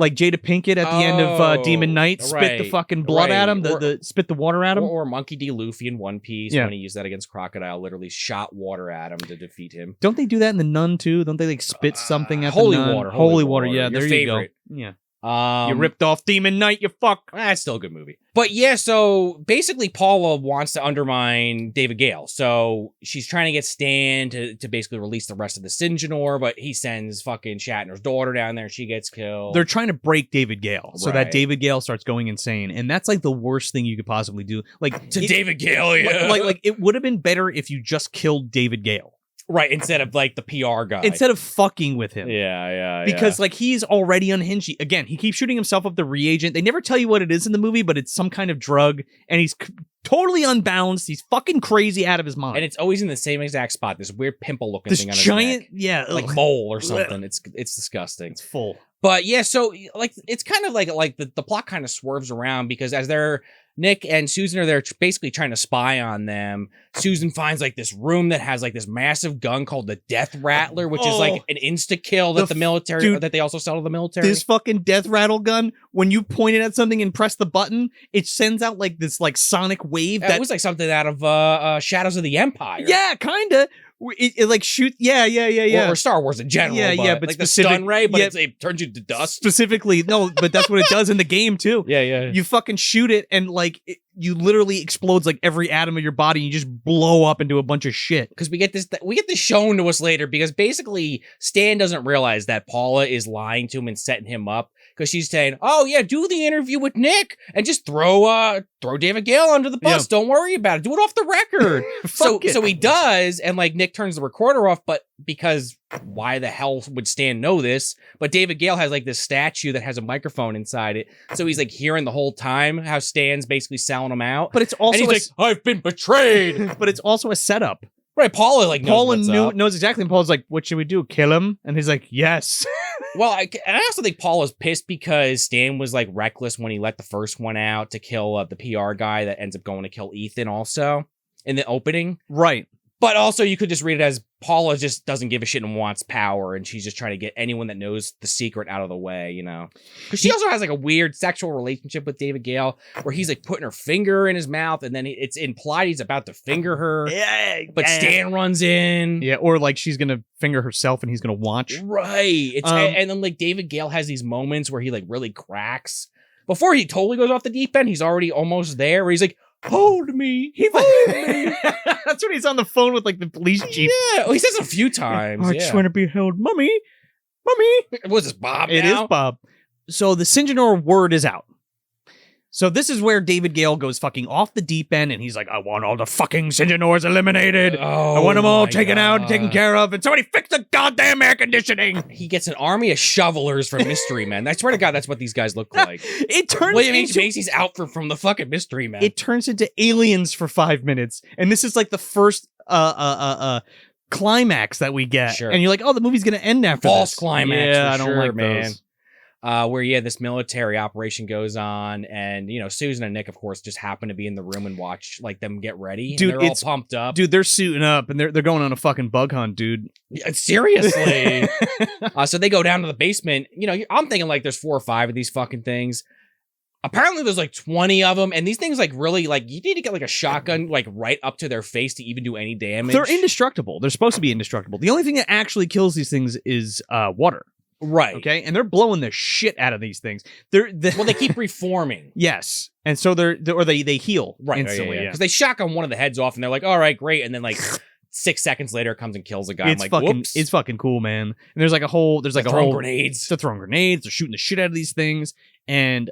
like Jada Pinkett at the end of Demon Knight, spit the fucking blood at him, spit the water at him. Or Monkey D. Luffy in One Piece when he used that against Crocodile, literally shot water at him to defeat him. Don't they do that in the Nun too? Don't they like spit something at holy the Nun? Water? Holy water, yeah, there you go. Yeah. You ripped off Demon Knight, you fuck. That's still a good movie. But yeah, so basically Paula wants to undermine David Gale. So she's trying to get Stan to basically release the rest of the Syngenor, but he sends fucking Shatner's daughter down there and she gets killed. They're trying to break David Gale so that David Gale starts going insane. And that's like the worst thing you could possibly do. Like David Gale, yeah. Like it would have been better if you just killed David Gale. Right, instead of like the PR guy. Instead of fucking with him. Yeah. Because like he's already unhinged. Again, he keeps shooting himself up the reagent. They never tell you what it is in the movie, but it's some kind of drug. And he's totally unbalanced. He's fucking crazy out of his mind. And it's always in the same exact spot. This weird pimple looking thing on his giant, neck. Like mole or something. It's disgusting. It's full. But yeah, so like it's kind of like the plot kind of swerves around because as Nick and Susan are there basically trying to spy on them. Susan finds like this room that has like this massive gun called the Death Rattler, which is like an insta-kill that the military, that they also sell to the military. This fucking Death Rattle gun, when you point it at something and press the button, it sends out like this like sonic wave. That was like something out of Shadows of the Empire. Yeah, kind of. It like shoots, yeah. Or Star Wars in general, but like the stun ray, but it turns you to dust. Specifically, no, but that's what it does in the game too. Yeah. You fucking shoot it, and like you literally explodes like every atom of your body, and you just blow up into a bunch of shit. Because we get this shown to us later. Because basically, Stan doesn't realize that Paula is lying to him and setting him up. Because she's saying, "Oh yeah, do the interview with Nick and just throw David Gale under the bus. Don't worry about it. Do it off the record." So he does, and like Nick turns the recorder off, but because why the hell would Stan know this? But David Gale has like this statue that has a microphone inside it, so he's like hearing the whole time how Stan's basically selling him out. But it's also and he's like, "I've been betrayed." But it's also a setup. Right, Paula knows exactly. And Paula's like, "What should we do? Kill him?" And he's like, "Yes." Well, I also think Paula's pissed because Stan was like reckless when he let the first one out to kill the PR guy that ends up going to kill Ethan also in the opening. Right. But also you could just read it as Paula just doesn't give a shit and wants power, and she's just trying to get anyone that knows the secret out of the way, you know? Because she also has like a weird sexual relationship with David Gale where he's like putting her finger in his mouth, and then it's implied he's about to finger her. Yeah. But Stan runs in. Yeah, or like she's going to finger herself and he's going to watch. Right. And then like David Gale has these moments where he like really cracks. Before he totally goes off the deep end, he's already almost there where he's like, hold me. That's when he's on the phone with like the police chief. Yeah, well, he says it a few times. I just want to be held, mommy. Was this Bob? It is Bob. So the Syngenor word is out. So this is where David Gale goes fucking off the deep end, and he's like, I want all the fucking Syngenors eliminated. I want them all taken out and taken care of, and somebody fix the goddamn air conditioning. He gets an army of shovelers from Mystery Men. I swear to God, that's what these guys look like. It turns William H. Macy's out from the fucking Mystery Men. It turns into aliens for 5 minutes, and this is like the first climax that we get. Sure. And you're like, oh, the movie's gonna end after False this. climax. Yeah, for I don't sure, like man. those. Where this military operation goes on, and Susan and Nick, of course, just happen to be in the room and watch like them get ready. Dude, and they're all pumped up. Dude, they're suiting up and they're going on a fucking bug hunt, dude. Yeah, seriously. So they go down to the basement. I'm thinking like there's 4 or 5 of these fucking things. Apparently there's like 20 of them, and these things like really like you need to get like a shotgun like right up to their face to even do any damage. They're indestructible. They're supposed to be indestructible. The only thing that actually kills these things is water. Right. Okay. And they're blowing the shit out of these things. Well, they keep reforming. Yes. And so they heal instantly. Because they shotgun one of the heads off, and they're like, all right, great. And then like 6 seconds later, it comes and kills a guy. I'm like, whoops. It's fucking cool, man. And there's like a whole grenades. They're throwing grenades. They're shooting the shit out of these things. And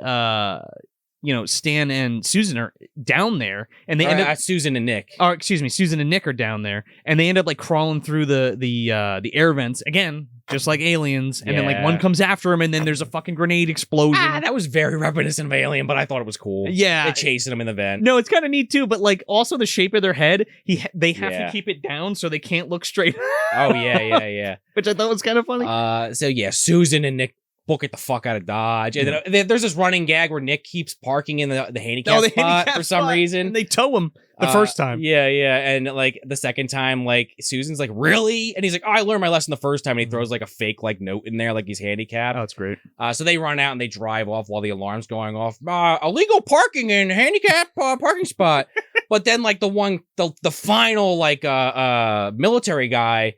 Stan and Susan are down there, and they end up Susan and Nick. Oh, excuse me, Susan and Nick are down there, and they end up like crawling through the air vents again, just like aliens. And then like one comes after him, and then there's a fucking grenade explosion. That was very reminiscent of Alien, but I thought it was cool. Yeah, they're chasing him in the vent. No, it's kind of neat too, but like also the shape of their head, they have to keep it down so they can't look straight. Oh yeah. Which I thought was kind of funny. Susan and Nick book it the fuck out of Dodge. And then there's this running gag where Nick keeps parking in the handicap spot for some reason. And they tow him the first time. Yeah. And like the second time, like Susan's like, really? And he's like, oh, I learned my lesson the first time. And he throws like a fake like note in there, like he's handicapped. Oh, that's great. So they run out and they drive off while the alarm's going off. Illegal parking in handicap parking spot. But then like the final like military guy,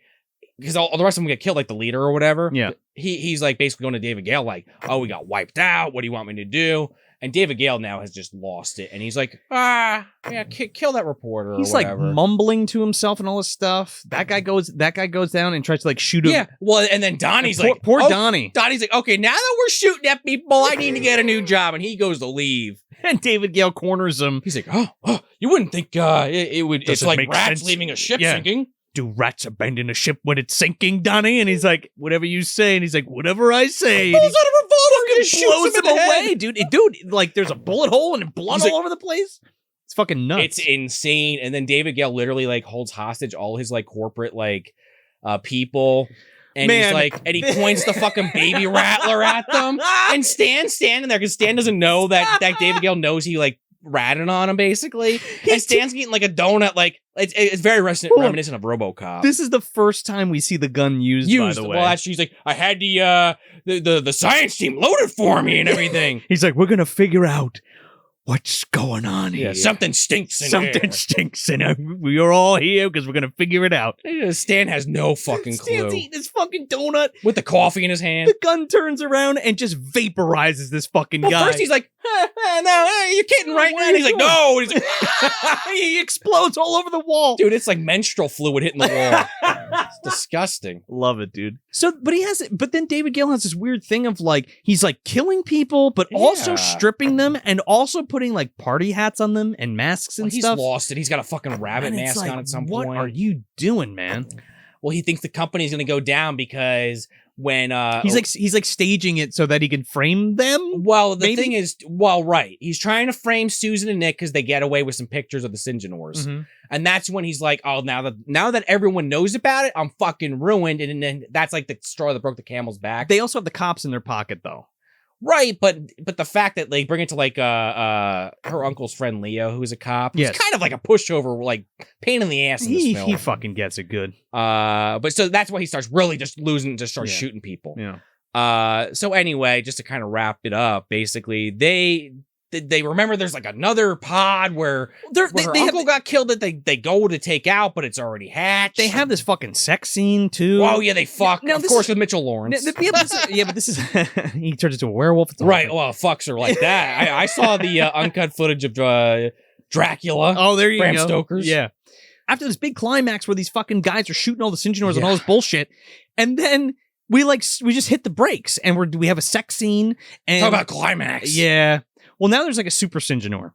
because all the rest of them get killed, like the leader or whatever. Yeah. He's like basically going to David Gale, like, oh, we got wiped out. What do you want me to do? And David Gale now has just lost it. And he's like, kill that reporter. He's or whatever. like mumbling to himself and all this stuff. That guy goes down and tries to like shoot him. Yeah. Well, and then Donnie's like, poor Donnie. Donnie's like, okay, now that we're shooting at people, I need to get a new job. And he goes to leave. And David Gale corners him. He's like, oh, you wouldn't think it would. It's like rats sense? leaving a ship sinking. Do rats abandon a ship when it's sinking, Donnie? And he's like, whatever you say. And he's like, whatever I say. Pulls out a revolver and blows shoots him away, away, dude. Like there's a bullet hole and blood all over the place. It's fucking nuts. It's insane. And then David Gale literally like holds hostage all his like corporate like people. And he's like, and he points the fucking baby rattler at them. And Stan's standing there because Stan doesn't know that David Gale knows he like ratting on him basically. And Stan's getting like a donut, like it's very reminiscent of RoboCop. This is the first time we see the gun used. By the way. Well, she's like, I had the science team loaded for me and everything. He's like, we're gonna figure out what's going on here. Something stinks in here. Stinks in here. We are all here because we're going to figure it out. Stan has no fucking clue. Stan's eating his fucking donut. With the coffee in his hand. The gun turns around and just vaporizes this fucking guy. First he's like, no, you're kidding, right? And he's like, no. And he's like, he explodes all over the wall. Dude, it's like menstrual fluid hitting the wall. It's disgusting. Love it, dude. So, but then David Gale has this weird thing of like, he's like killing people, but also stripping them and also putting like party hats on them and masks and stuff. He's lost it. He's got a fucking rabbit mask on at some point. What are you doing, man? Well, he thinks the company's going to go down because when he's like staging it so that he can frame them. Well, the thing is, right. He's trying to frame Susan and Nick because they get away with some pictures of the Syngenors. Mm-hmm. And that's when he's like, oh, now that everyone knows about it, I'm fucking ruined. And then that's like the straw that broke the camel's back. They also have the cops in their pocket, though. Right, but the fact that they bring it to like her uncle's friend Leo, who's a cop, it's kind of like a pushover, like pain in the ass in this film. He fucking gets it good. But so that's why he starts really just losing, just starts shooting people. Yeah. So anyway, just to kind of wrap it up, basically they remember there's like another pod where her uncle got killed that they go to take out, but it's already hatched. They have this fucking sex scene too. Oh yeah, they fuck. Now, of course, with Mitchell Laurence. But this is he turns into a werewolf. Right. Well, fucks her like that. I saw the uncut footage of Dracula. Oh, there you Bram go. Stoker's. Yeah. After this big climax where these fucking guys are shooting all the Syngenors and all this bullshit, and then we just hit the brakes and we have a sex scene. And talk about climax. Yeah. Well, now there's like a super Syngenor.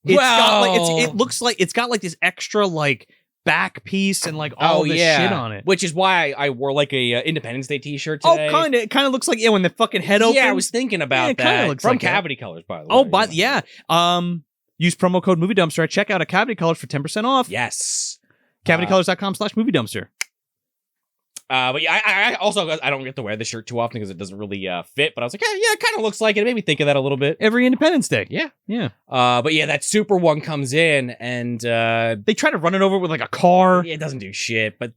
It looks like it's got like this extra like back piece and like all this shit on it. Which is why I wore like a Independence Day t-shirt today. Oh, it kind of looks like when the fucking head opens. Yeah, I was thinking about that. Looks from like Cavity Colors, by the way. Oh, but yeah. Use promo code Movie Dumpster at checkout at Cavity Colors for 10% off. Yes. CavityColors.com/Movie Dumpster. But yeah, I don't get to wear this shirt too often because it doesn't really fit. But I was like, yeah, it kind of looks like it. It made me think of that a little bit. Every Independence Day. Yeah. Yeah. But yeah, that super one comes in and they try to run it over with like a car. Yeah, it doesn't do shit. But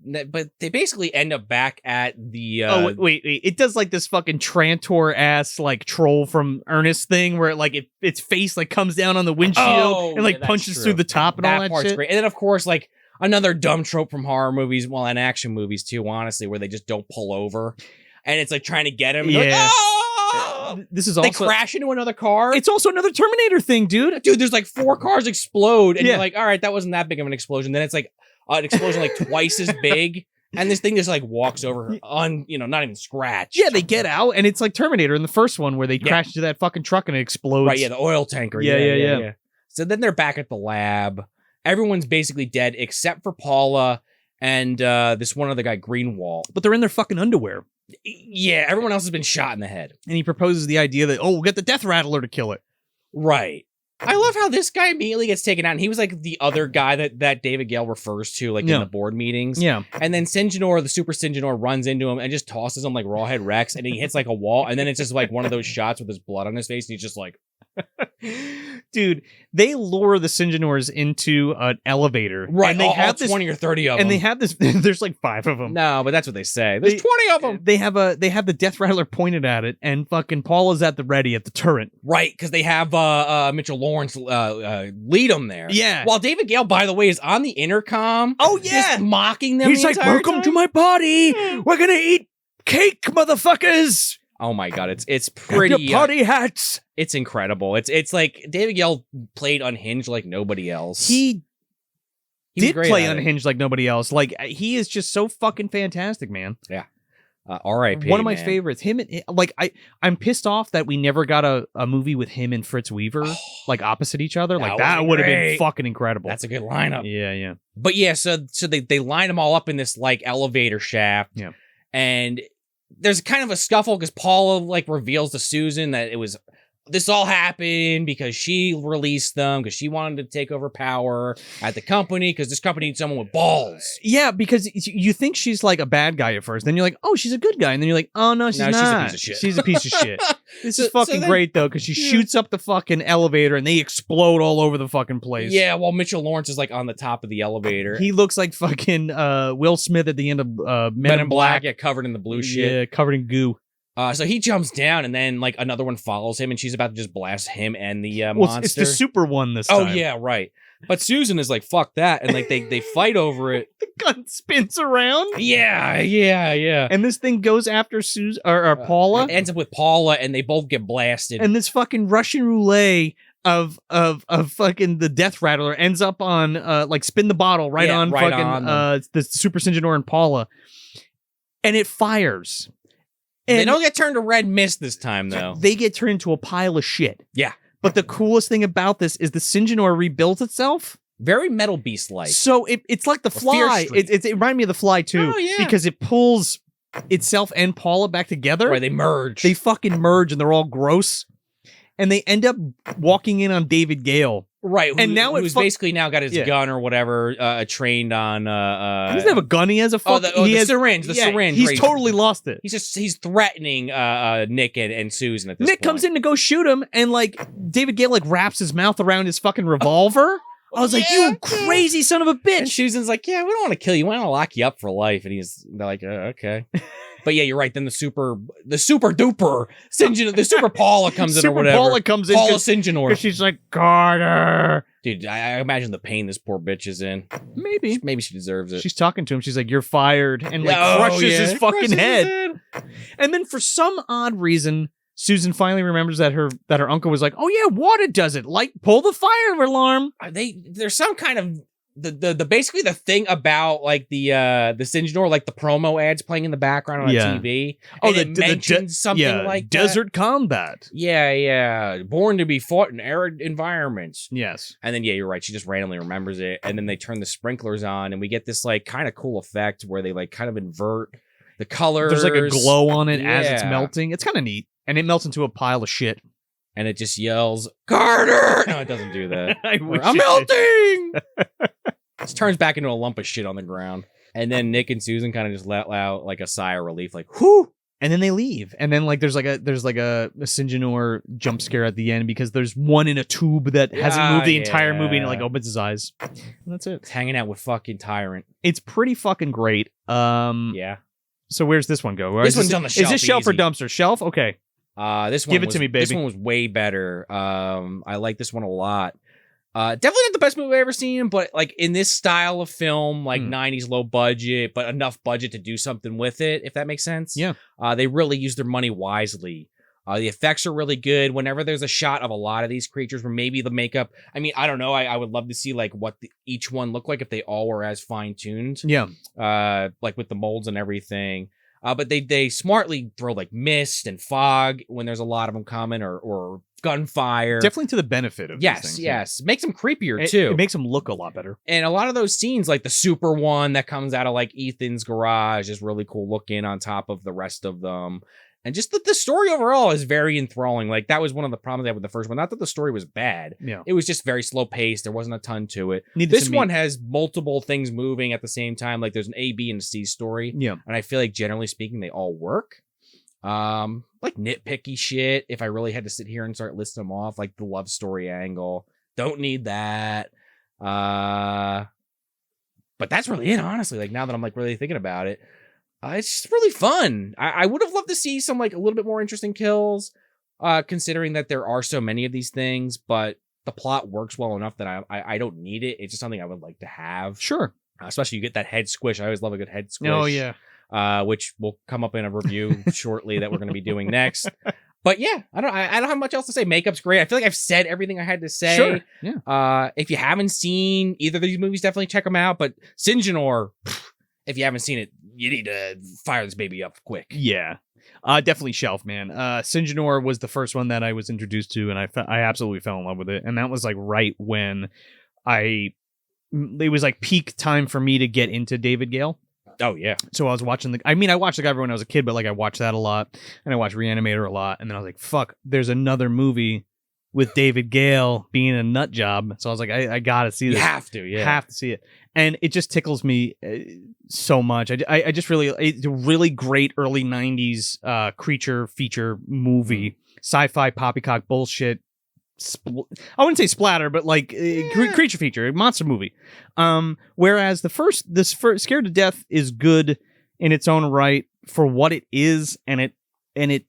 they basically end up back at the wait. It does like this fucking Trantor ass like troll from Ernest thing where its face like comes down on the windshield and like punches through the top and all that part's shit. Great. And then of course like another dumb trope from horror movies, and action movies too, honestly, where they just don't pull over. And it's like trying to get him. Yeah. Like, oh! This is also... They crash into another car. It's also another Terminator thing, dude. Dude, there's like 4 cars explode. And you're like, all right, that wasn't that big of an explosion. Then it's like an explosion like twice as big. And this thing just like walks over not even scratched. Yeah, they get out and it's like Terminator in the first one where they crash into that fucking truck and it explodes. Right, yeah, the oil tanker. Yeah. So then they're back at the lab. Everyone's basically dead except for Paula and this one other guy, Greenwald. But they're in their fucking underwear. Yeah, everyone else has been shot in the head. And he proposes the idea that, we'll get the Death Rattler to kill it. Right. I love how this guy immediately gets taken out. And he was like the other guy that David Gale refers to like in the board meetings. Yeah. And then Syngenor, the super Syngenor, runs into him and just tosses him like Rawhead Rex. And he hits like a wall. And then it's just like one of those shots with his blood on his face. And he's just like... Dude, they lure the Syngenors into an elevator. Right, and they have 20 or 30 of them. And they have this, there's like 5 of them. No, but that's what they say. There's 20 of them. They have the Death Rattler pointed at it, and fucking Paula's at the ready at the turret. Right, because they have Mitchell Laurence lead them there. Yeah. While David Gale, by the way, is on the intercom. Oh, yeah. Just mocking them. He's like, welcome to my party. We're going to eat cake, motherfuckers. Oh my god, it's pretty. Your party hats. It's incredible. It's like David Gale played Unhinged like nobody else. He did play Unhinged like nobody else. Like he is just so fucking fantastic, man. Yeah. R.I.P. One of my favorites. Him and I'm pissed off that we never got a movie with him and Fritz Weaver like opposite each other. Like that would have been fucking incredible. That's a good lineup. Yeah. But yeah, so they line them all up in this like elevator shaft. Yeah. And there's kind of a scuffle because Paula like reveals to Susan that this all happened because she released them because she wanted to take over power at the company because this company needs someone with balls. Yeah, because you think she's like a bad guy at first. Then you're like, oh, she's a good guy. And then you're like, oh, no, she's not. She's a piece of shit. She's a piece of shit. This is fucking great, though, because she shoots up the fucking elevator and they explode all over the fucking place. Yeah, while Mitchell Laurence is like on the top of the elevator. He looks like fucking Will Smith at the end of Men in Black. Yeah, covered in the blue shit. Yeah, covered in goo. So he jumps down, and then like another one follows him, and she's about to just blast him and the monster. It's the super one this time. Oh yeah, right. But Susan is like, "Fuck that," and like they fight over it. The gun spins around. Yeah. And this thing goes after Susan or Paula. It ends up with Paula, and they both get blasted. And this fucking Russian roulette of fucking the Death Rattler ends up on like spin the bottle on the Super Syngenor and Paula, and it fires. And they don't get turned to red mist this time, though. They get turned into a pile of shit. Yeah. But the coolest thing about this is the Syngenor rebuilds itself. Very Metal Beast-like. So it's like the Fly. It reminded me of the Fly, too. Oh, yeah. Because it pulls itself and Paula back together. Right, they merge. They fucking merge, and they're all gross. And they end up walking in on David Gale. Right, and now who's basically now got his gun or whatever trained on. He doesn't have a gun. He has a fucking. The syringe. The syringe. He's totally lost it. He's threatening Nick and Susan at this point. Nick comes in to go shoot him, and like David Gale like wraps his mouth around his fucking revolver. I was like, you crazy son of a bitch. And Susan's like, yeah, we don't want to kill you. We want to lock you up for life. And they're like, okay. But yeah, you're right. Then the super duper Syngenor, the super Paula comes in or whatever. Paula comes in. Paula Syngenor. She's like, Carter. Dude, I imagine the pain this poor bitch is in. Maybe she deserves it. She's talking to him. She's like, you're fired. And like crushes his fucking head. And then for some odd reason, Susan finally remembers that her uncle was like, "Oh yeah, water does it. Like pull the fire alarm." There's some kind of the basically the thing about like the Syngenor, like the promo ads playing in the background on TV. Oh, it mentions something like desert combat. Yeah, born to be fought in arid environments. Yes, and then you're right. She just randomly remembers it, and then they turn the sprinklers on, and we get this like kind of cool effect where they like kind of invert the colors. There's like a glow on it as it's melting. It's kind of neat, and it melts into a pile of shit. And it just yells, "Carter!" No, it doesn't do that. I'm melting! It turns back into a lump of shit on the ground. And then Nick and Susan kind of just let out like a sigh of relief, like, whew! And then they leave. And then like there's like a Syngenor jump scare at the end because there's one in a tube that hasn't moved the entire movie, and it like opens his eyes. And that's it. It's hanging out with fucking Tyrant. It's pretty fucking great. Yeah. So where's this one go? This one's on the shelf. Is this shelf or dumpster? Shelf? Okay. This one Give it to me, baby. This one was way better. I like this one a lot. Definitely not the best movie I've ever seen, but like in this style of film, like 90s low budget, but enough budget to do something with it, if that makes sense. Yeah. They really use their money wisely. The effects are really good. Whenever there's a shot of a lot of these creatures where maybe the makeup, I mean, I don't know. I would love to see like what each one looked like if they all were as fine tuned. Yeah. Like with the molds and everything. But they smartly throw like mist and fog when there's a lot of them coming, or gunfire. Definitely to the benefit of these things. Yes. Makes them creepier too. It makes them look a lot better. And a lot of those scenes, like the super one that comes out of like Ethan's garage, is really cool looking on top of the rest of them. And just the story overall is very enthralling. Like that was one of the problems I had with the first one. Not that the story was bad. Yeah. It was just very slow paced. There wasn't a ton to it. This one has multiple things moving at the same time. Like there's an A, B, and a C story. Yeah. And I feel like generally speaking, they all work. Like nitpicky shit. If I really had to sit here and start listing them off, like the love story angle. Don't need that. But that's really it, honestly. Like now that I'm like really thinking about it. It's just really fun. I would have loved to see some like a little bit more interesting kills, considering that there are so many of these things, but the plot works well enough that I don't need it. It's just something I would like to have. Sure. Especially you get that head squish. I always love a good head squish. Oh, yeah. Which will come up in a review shortly that we're going to be doing next. But yeah, I don't have much else to say. Makeup's great. I feel like I've said everything I had to say. Sure. Yeah. If you haven't seen either of these movies, definitely check them out. But Syngenor, if you haven't seen it, you need to fire this baby up quick. Yeah. Definitely shelf, man. Syngenor was the first one that I was introduced to, and I absolutely fell in love with it. And that was like right when it was like peak time for me to get into David Gale. Oh, yeah. So I was watching I watched The Guy when I was a kid, but like I watched that a lot, and I watched Reanimator a lot, and then I was like, fuck, there's another movie with David Gale being a nut job. So I was like, I gotta see this. You have to, yeah. Have to see it. And it just tickles me so much. I just really, it's a really great early 90s creature feature movie. Sci-fi poppycock bullshit. I wouldn't say splatter, but like creature feature, monster movie. Whereas this first Scared to Death is good in its own right for what it is. And it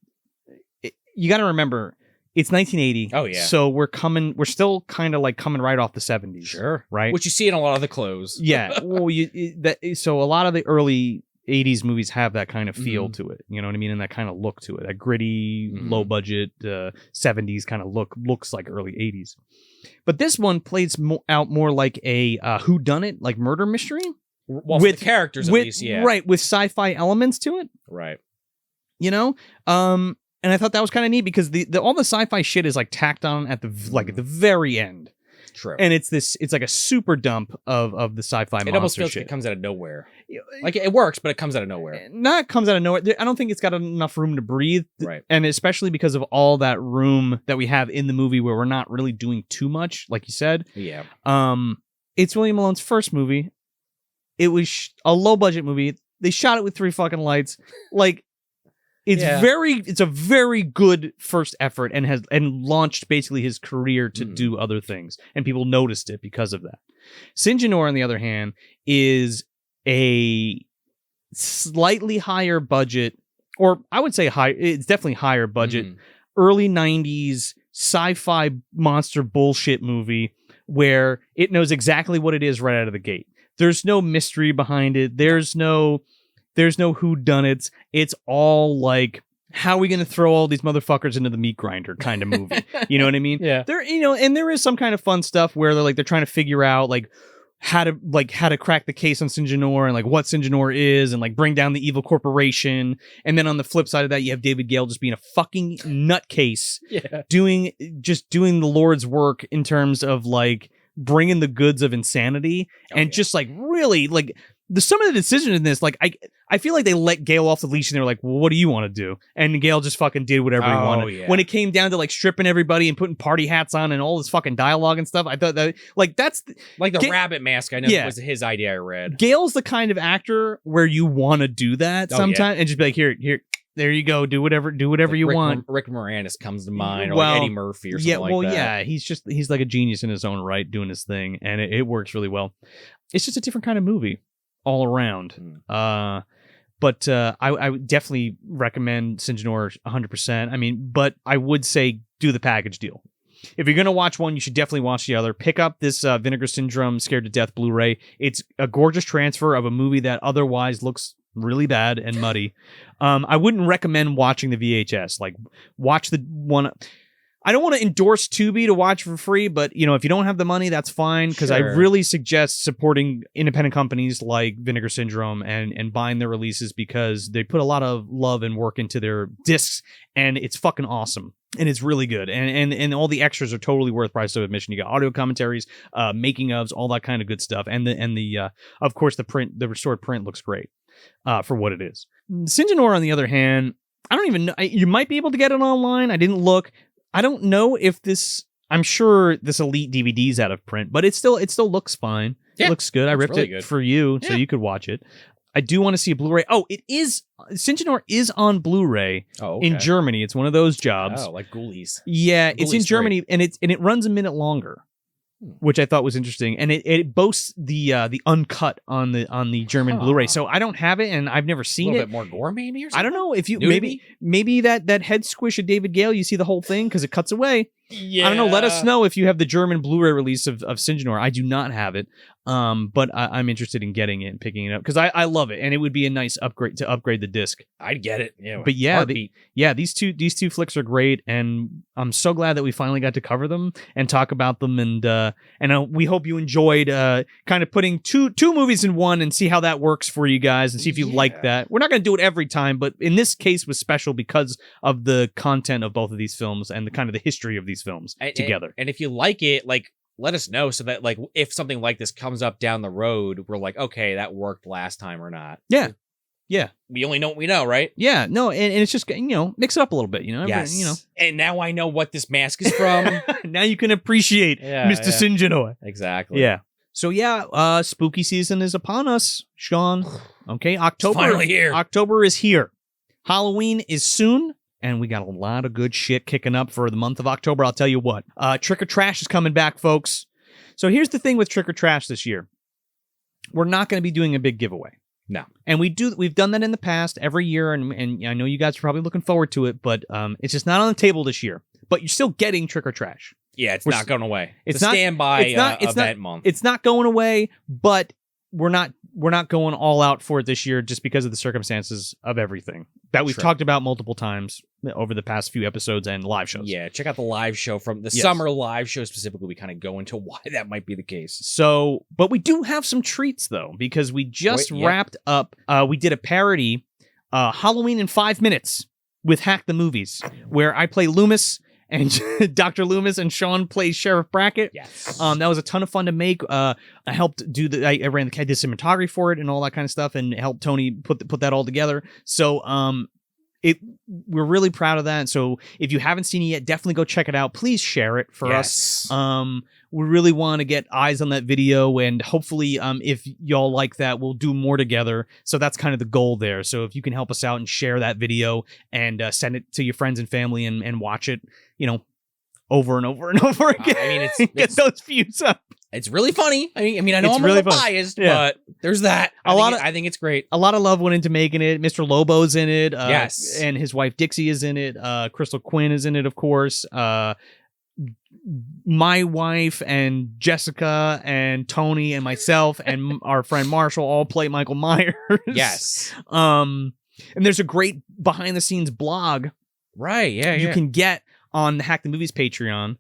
you got to remember, it's 1980. Oh, yeah. So we're still kind of like coming right off the 70s. Sure. Right. Which you see in a lot of the clothes. Yeah. Well, so a lot of the early 80s movies have that kind of feel to it. You know what I mean? And that kind of look to it. That gritty, low budget 70s kind of looks like early 80s. But this one plays out more like a whodunit, like murder mystery. Well, with the characters at least, yeah. Right. With sci-fi elements to it. Right. You know? And I thought that was kind of neat because all the sci-fi shit is like tacked on at the very end. True. And it's like a super dump of the sci-fi monster shit. It almost feels like it comes out of nowhere. Like it works, but it comes out of nowhere. Not comes out of nowhere. I don't think it's got enough room to breathe. Right. And especially because of all that room that we have in the movie where we're not really doing too much, like you said. Yeah. It's William Malone's first movie. It was a low budget movie. They shot it with 3 fucking lights. Like, it's a very good first effort and launched basically his career to do other things, and people noticed it because of that. Syngenor, on the other hand, is a slightly higher budget, or I would say high. It's definitely higher budget. Early 90s sci-fi monster bullshit movie where it knows exactly what it is right out of the gate. There's no mystery behind it. There's no whodunits. It's all like how are we going to throw all these motherfuckers into the meat grinder kind of movie. You know what I mean? Yeah. There, and there is some kind of fun stuff where they're trying to figure out how to crack the case on Syngenor and what Syngenor is and bring down the evil corporation. And then on the flip side of that, you have David Gale just being a fucking nutcase, doing the Lord's work in terms of bringing the goods of insanity just really some of the decisions in this, I feel like they let Gale off the leash and they were like, well, what do you want to do? And Gale just fucking did whatever he wanted. Yeah. When it came down to stripping everybody and putting party hats on and all this fucking dialogue and stuff, I thought that that's the rabbit mask. I know was his idea. I read. Gale's the kind of actor where you want to do that sometimes and just be like, here, there you go, do whatever you want. Rick Moranis comes to mind, or Eddie Murphy or something like that. Yeah, he's like a genius in his own right doing his thing, and it works really well. It's just a different kind of movie all around. But I would definitely recommend Syngenor 100%. I mean, but I would say do the package deal. If you're going to watch one, you should definitely watch the other. Pick up this Vinegar Syndrome Scared to Death Blu-ray. It's a gorgeous transfer of a movie that otherwise looks really bad and muddy. I wouldn't recommend watching the VHS. Watch the one... I don't want to endorse Tubi to watch for free, but if you don't have the money, that's fine. Because I really suggest supporting independent companies like Vinegar Syndrome and buying their releases, because they put a lot of love and work into their discs, and it's fucking awesome. And it's really good. And all the extras are totally worth price of admission. You got audio commentaries, making ofs, all that kind of good stuff. And the of course the restored print looks great for what it is. Syngenor, on the other hand, I don't even know. You might be able to get it online. I didn't look. I don't know if this... I'm sure this Elite DVD's out of print, but it still looks fine. Yeah, it looks good. I ripped it for you so you could watch it. I do want to see a Blu-ray. Oh, it is... Syngenor is on Blu-ray in Germany. It's one of those jobs. Oh, like Ghoulies. Yeah, it's in Germany, and it runs a minute longer, which I thought was interesting. And it boasts the uncut on the German Blu-ray. So I don't have it, and I've never seen it. A little bit more gore, maybe, or something? I don't know if you maybe that head squish of David Gale, you see the whole thing because it cuts away. Yeah. I don't know. Let us know if you have the German Blu-ray release of Syngenor. I do not have it, but I'm interested in getting it and picking it up because I love it, and it would be a nice upgrade to upgrade the disc. I'd get it. Yeah, but these two flicks are great, and I'm so glad that we finally got to cover them and talk about them, and we hope you enjoyed kind of putting two movies in one and see how that works for you guys and see if you like that. We're not going to do it every time, but in this case was special because of the content of both of these films and the kind of the history of these films together. And if you like it, let us know so that if something like this comes up down the road, we're like, okay, that worked last time or not. Yeah. We only know what we know, right? Yeah. No, and it's just, mix it up a little bit, Yes. And now I know what this mask is from. Now you can appreciate Mr. Syngenor. Exactly. Yeah. So spooky season is upon us, Sean. Okay, October. It's finally here. October is here. Halloween is soon. And we got a lot of good shit kicking up for the month of October. I'll tell you what. Trick or Trash is coming back, folks. So here's the thing with Trick or Trash this year. We're not going to be doing a big giveaway. No. And we've done that in the past every year, and I know you guys are probably looking forward to it, but it's just not on the table this year. But you're still getting Trick or Trash. Yeah, it's not going away. It's a standby event month. It's not going away, but we're not going all out for it this year just because of the circumstances of everything that we've talked about multiple times over the past few episodes and live shows. Yeah, check out the live show from the summer live show specifically. We kind of go into why that might be the case. So, but we do have some treats though, because we just wrapped up. We did a parody, Halloween in 5 minutes with Hack the Movies, where I play Loomis and Dr. Loomis and Sean plays Sheriff Brackett. Yes. That was a ton of fun to make. I helped do I did cinematography for it and all that kind of stuff, and helped Tony put that all together. So we're really proud of that. So if you haven't seen it yet, definitely go check it out. Please share it for us. We really want to get eyes on that video, and hopefully if y'all like that, we'll do more together. So that's kind of the goal there. So if you can help us out and share that video and send it to your friends and family and watch it, over and over and over again. I mean, it's get those views up. It's really funny. I mean, I know I'm really biased, but there's that. I think it's great. A lot of love went into making it. Mr. Lobo's in it. Yes. And his wife Dixie is in it. Crystal Quinn is in it, of course. My wife and Jessica and Tony and myself and our friend Marshall all play Michael Myers. Yes. And there's a great behind the scenes blog Right. Yeah. you can get on the Hack the Movies Patreon.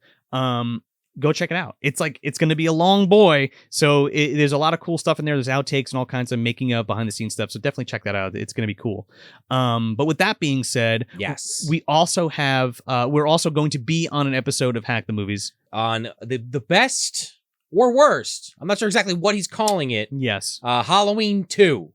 Go check it out. It's going to be a long boy. So there's a lot of cool stuff in there. There's outtakes and all kinds of making of behind the scenes stuff. So definitely check that out. It's going to be cool. But with that being said, yes, we also have, we're also going to be on an episode of Hack the Movies. On the best or worst. I'm not sure exactly what he's calling it. Yes. Halloween 2.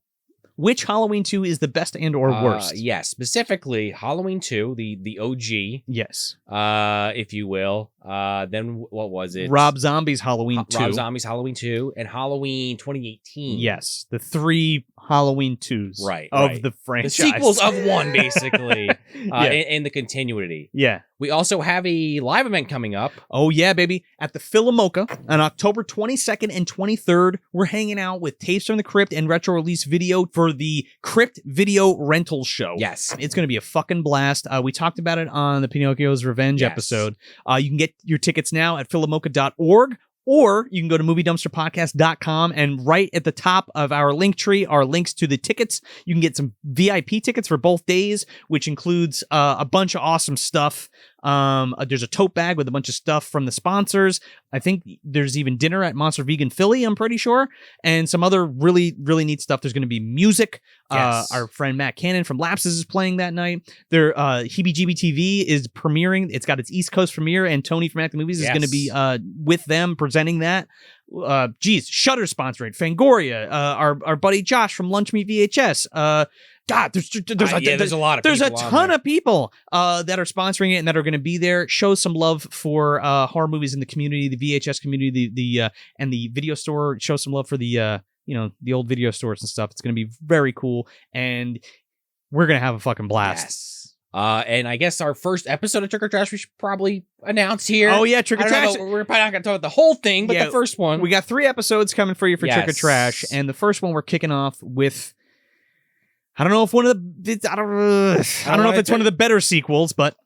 Which Halloween 2 is the best and or worst? Yes, specifically Halloween 2, the OG. Yes. If you will. Then what was it? Rob Zombie's Halloween 2. Rob Zombie's Halloween 2 and Halloween 2018. Yes. The 3 Halloween 2s of the franchise. The sequels of one, basically. In the continuity. Yeah. We also have a live event coming up. Oh, yeah, baby. At the Philomoka on October 22nd and 23rd, we're hanging out with Tapes from the Crypt and retro release video for the Crypt Video Rental Show. Yes. It's going to be a fucking blast. We talked about it on the Pinocchio's Revenge episode. You can get your tickets now at philomoka.org. Or you can go to moviedumpsterpodcast.com, and right at the top of our link tree are links to the tickets. You can get some VIP tickets for both days, which includes a bunch of awesome stuff. There's a tote bag with a bunch of stuff from the sponsors. I think there's even dinner at Monster Vegan Philly, I'm pretty sure, and some other really, really neat stuff. There's going to be music. Yes. Our friend Matt Cannon from Lapses is playing that night. Heebie Jeebie TV is premiering. It's got its East Coast premiere, and Tony from Hack the Movies is going to be with them presenting that. Shudder sponsored Fangoria. Our buddy Josh from Lunch Meat VHS. God, there's a lot of people. There's a ton of people that are sponsoring it and that are going to be there. Show some love for horror movies in the community, the VHS community, and the video store. Show some love for the the old video stores and stuff. It's going to be very cool, and we're going to have a fucking blast. Yes. And I guess our first episode of Trick or Trash we should probably announce here. Oh yeah, Trick or Trash. We're probably not going to talk about the whole thing, but the first one. We got 3 episodes coming for you for Trick or Trash, and the first one we're kicking off with. I don't know if one of the I don't know if it's one of the better sequels, but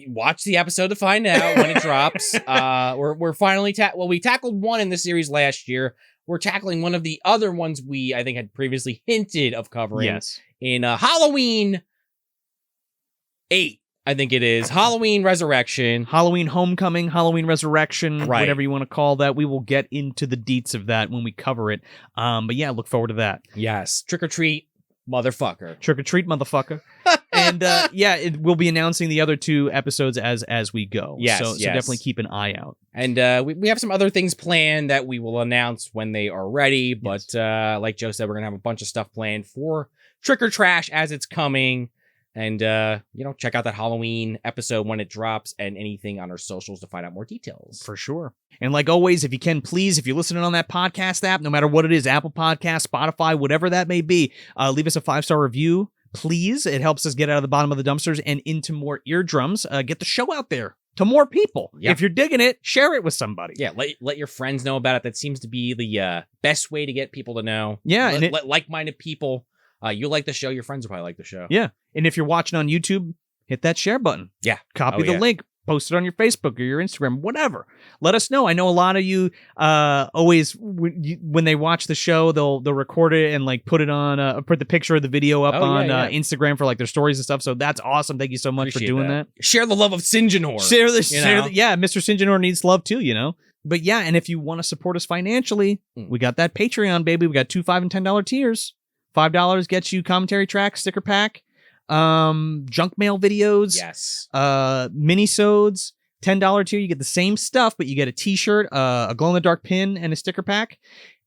watch the episode to find out when it drops. We're finally we tackled one in the series last year. We're tackling one of the other ones we I think had previously hinted of covering. Yes. In Halloween 8, I think it is. Halloween Resurrection. Halloween Homecoming, Halloween Resurrection, right. Whatever you want to call that. We will get into the deets of that when we cover it. But yeah, look forward to that. Yes. Trick or treat. Motherfucker. Trick or treat, motherfucker. And we'll be announcing the other 2 episodes as we go. Yes, so definitely keep an eye out. And we have some other things planned that we will announce when they are ready. But like Joe said, we're going to have a bunch of stuff planned for Trick or Trash as it's coming. And, check out that Halloween episode when it drops and anything on our socials to find out more details. For sure. And like always, if you can, please, if you're listening on that podcast app, no matter what it is, Apple Podcasts, Spotify, whatever that may be, leave us a 5-star review, please. It helps us get out of the bottom of the dumpsters and into more eardrums. Get the show out there to more people. Yep. If you're digging it, share it with somebody. Yeah, let your friends know about it. That seems to be the best way to get people to know. Yeah. Let like-minded people. You like the show, your friends will probably like the show. Yeah. And if you're watching on YouTube, hit that share button. Yeah. Copy the link, post it on your Facebook or your Instagram, whatever. Let us know. I know a lot of you always, when they watch the show, they'll record it and like put it on, put the picture of the video up on Instagram for like their stories and stuff. So that's awesome. Thank you so much for doing that. Share the love of Syngenor. Mr. Syngenor needs love too, But yeah, and if you want to support us financially, we got that Patreon, baby. We got 2, $5, and $10 tiers. $5 gets you commentary track, sticker pack, junk mail videos, yes, minisodes. $10 tier, you get the same stuff, but you get a t-shirt, a glow-in-the-dark pin, and a sticker pack.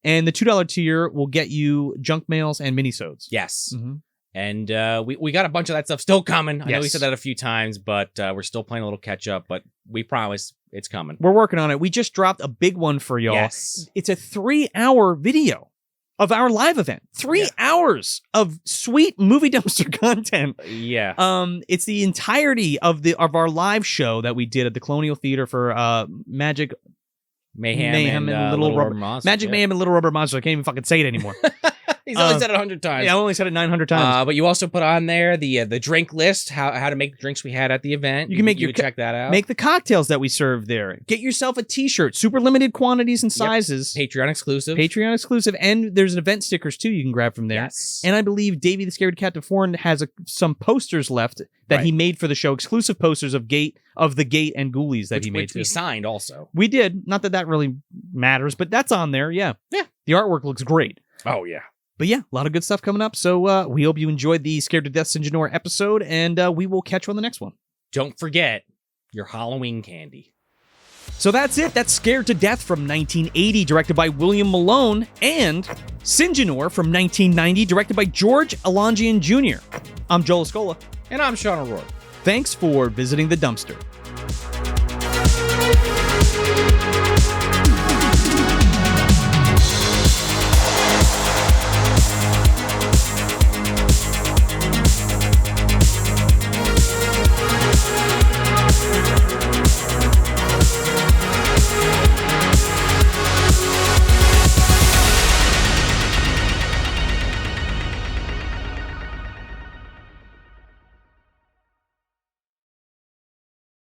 And the $2 tier will get you junk mails and minisodes. Yes. Mm-hmm. And we got a bunch of that stuff still coming. I know we said that a few times, but we're still playing a little catch up, but we promise it's coming. We're working on it. We just dropped a big one for y'all. Yes. It's a 3-hour video of our live event. 3 hours of sweet movie dumpster content. Yeah. It's the entirety of our live show that we did at the Colonial Theater for Magic Mayhem and Little Rubber Monster. Magic Mayhem and Little Rubber Monster. I can't even fucking say it anymore. He's only said it 100 times. Yeah, I only said it 900 times. But you also put on there the drink list, how to make the drinks we had at the event. You can make check that out. Make the cocktails that we serve there. Get yourself a t-shirt, super limited quantities and sizes. Patreon exclusive. Patreon exclusive. And there's event stickers too you can grab from there. Yes. And I believe Davey the Scared Cat DeForn has some posters left that he made for the show, exclusive posters of the Gate and Ghoulies that he made which we signed also. We did. Not that really matters, but that's on there. Yeah. Yeah. The artwork looks great. Oh, yeah. But yeah, a lot of good stuff coming up. So we hope you enjoyed the Scared to Death Syngenor episode, and we will catch you on the next one. Don't forget your Halloween candy. So that's it. That's Scared to Death from 1980, directed by William Malone, and Syngenor from 1990, directed by George Alongian Jr. I'm Joel Escola. And I'm Sean O'Rourke. Thanks for visiting the dumpster.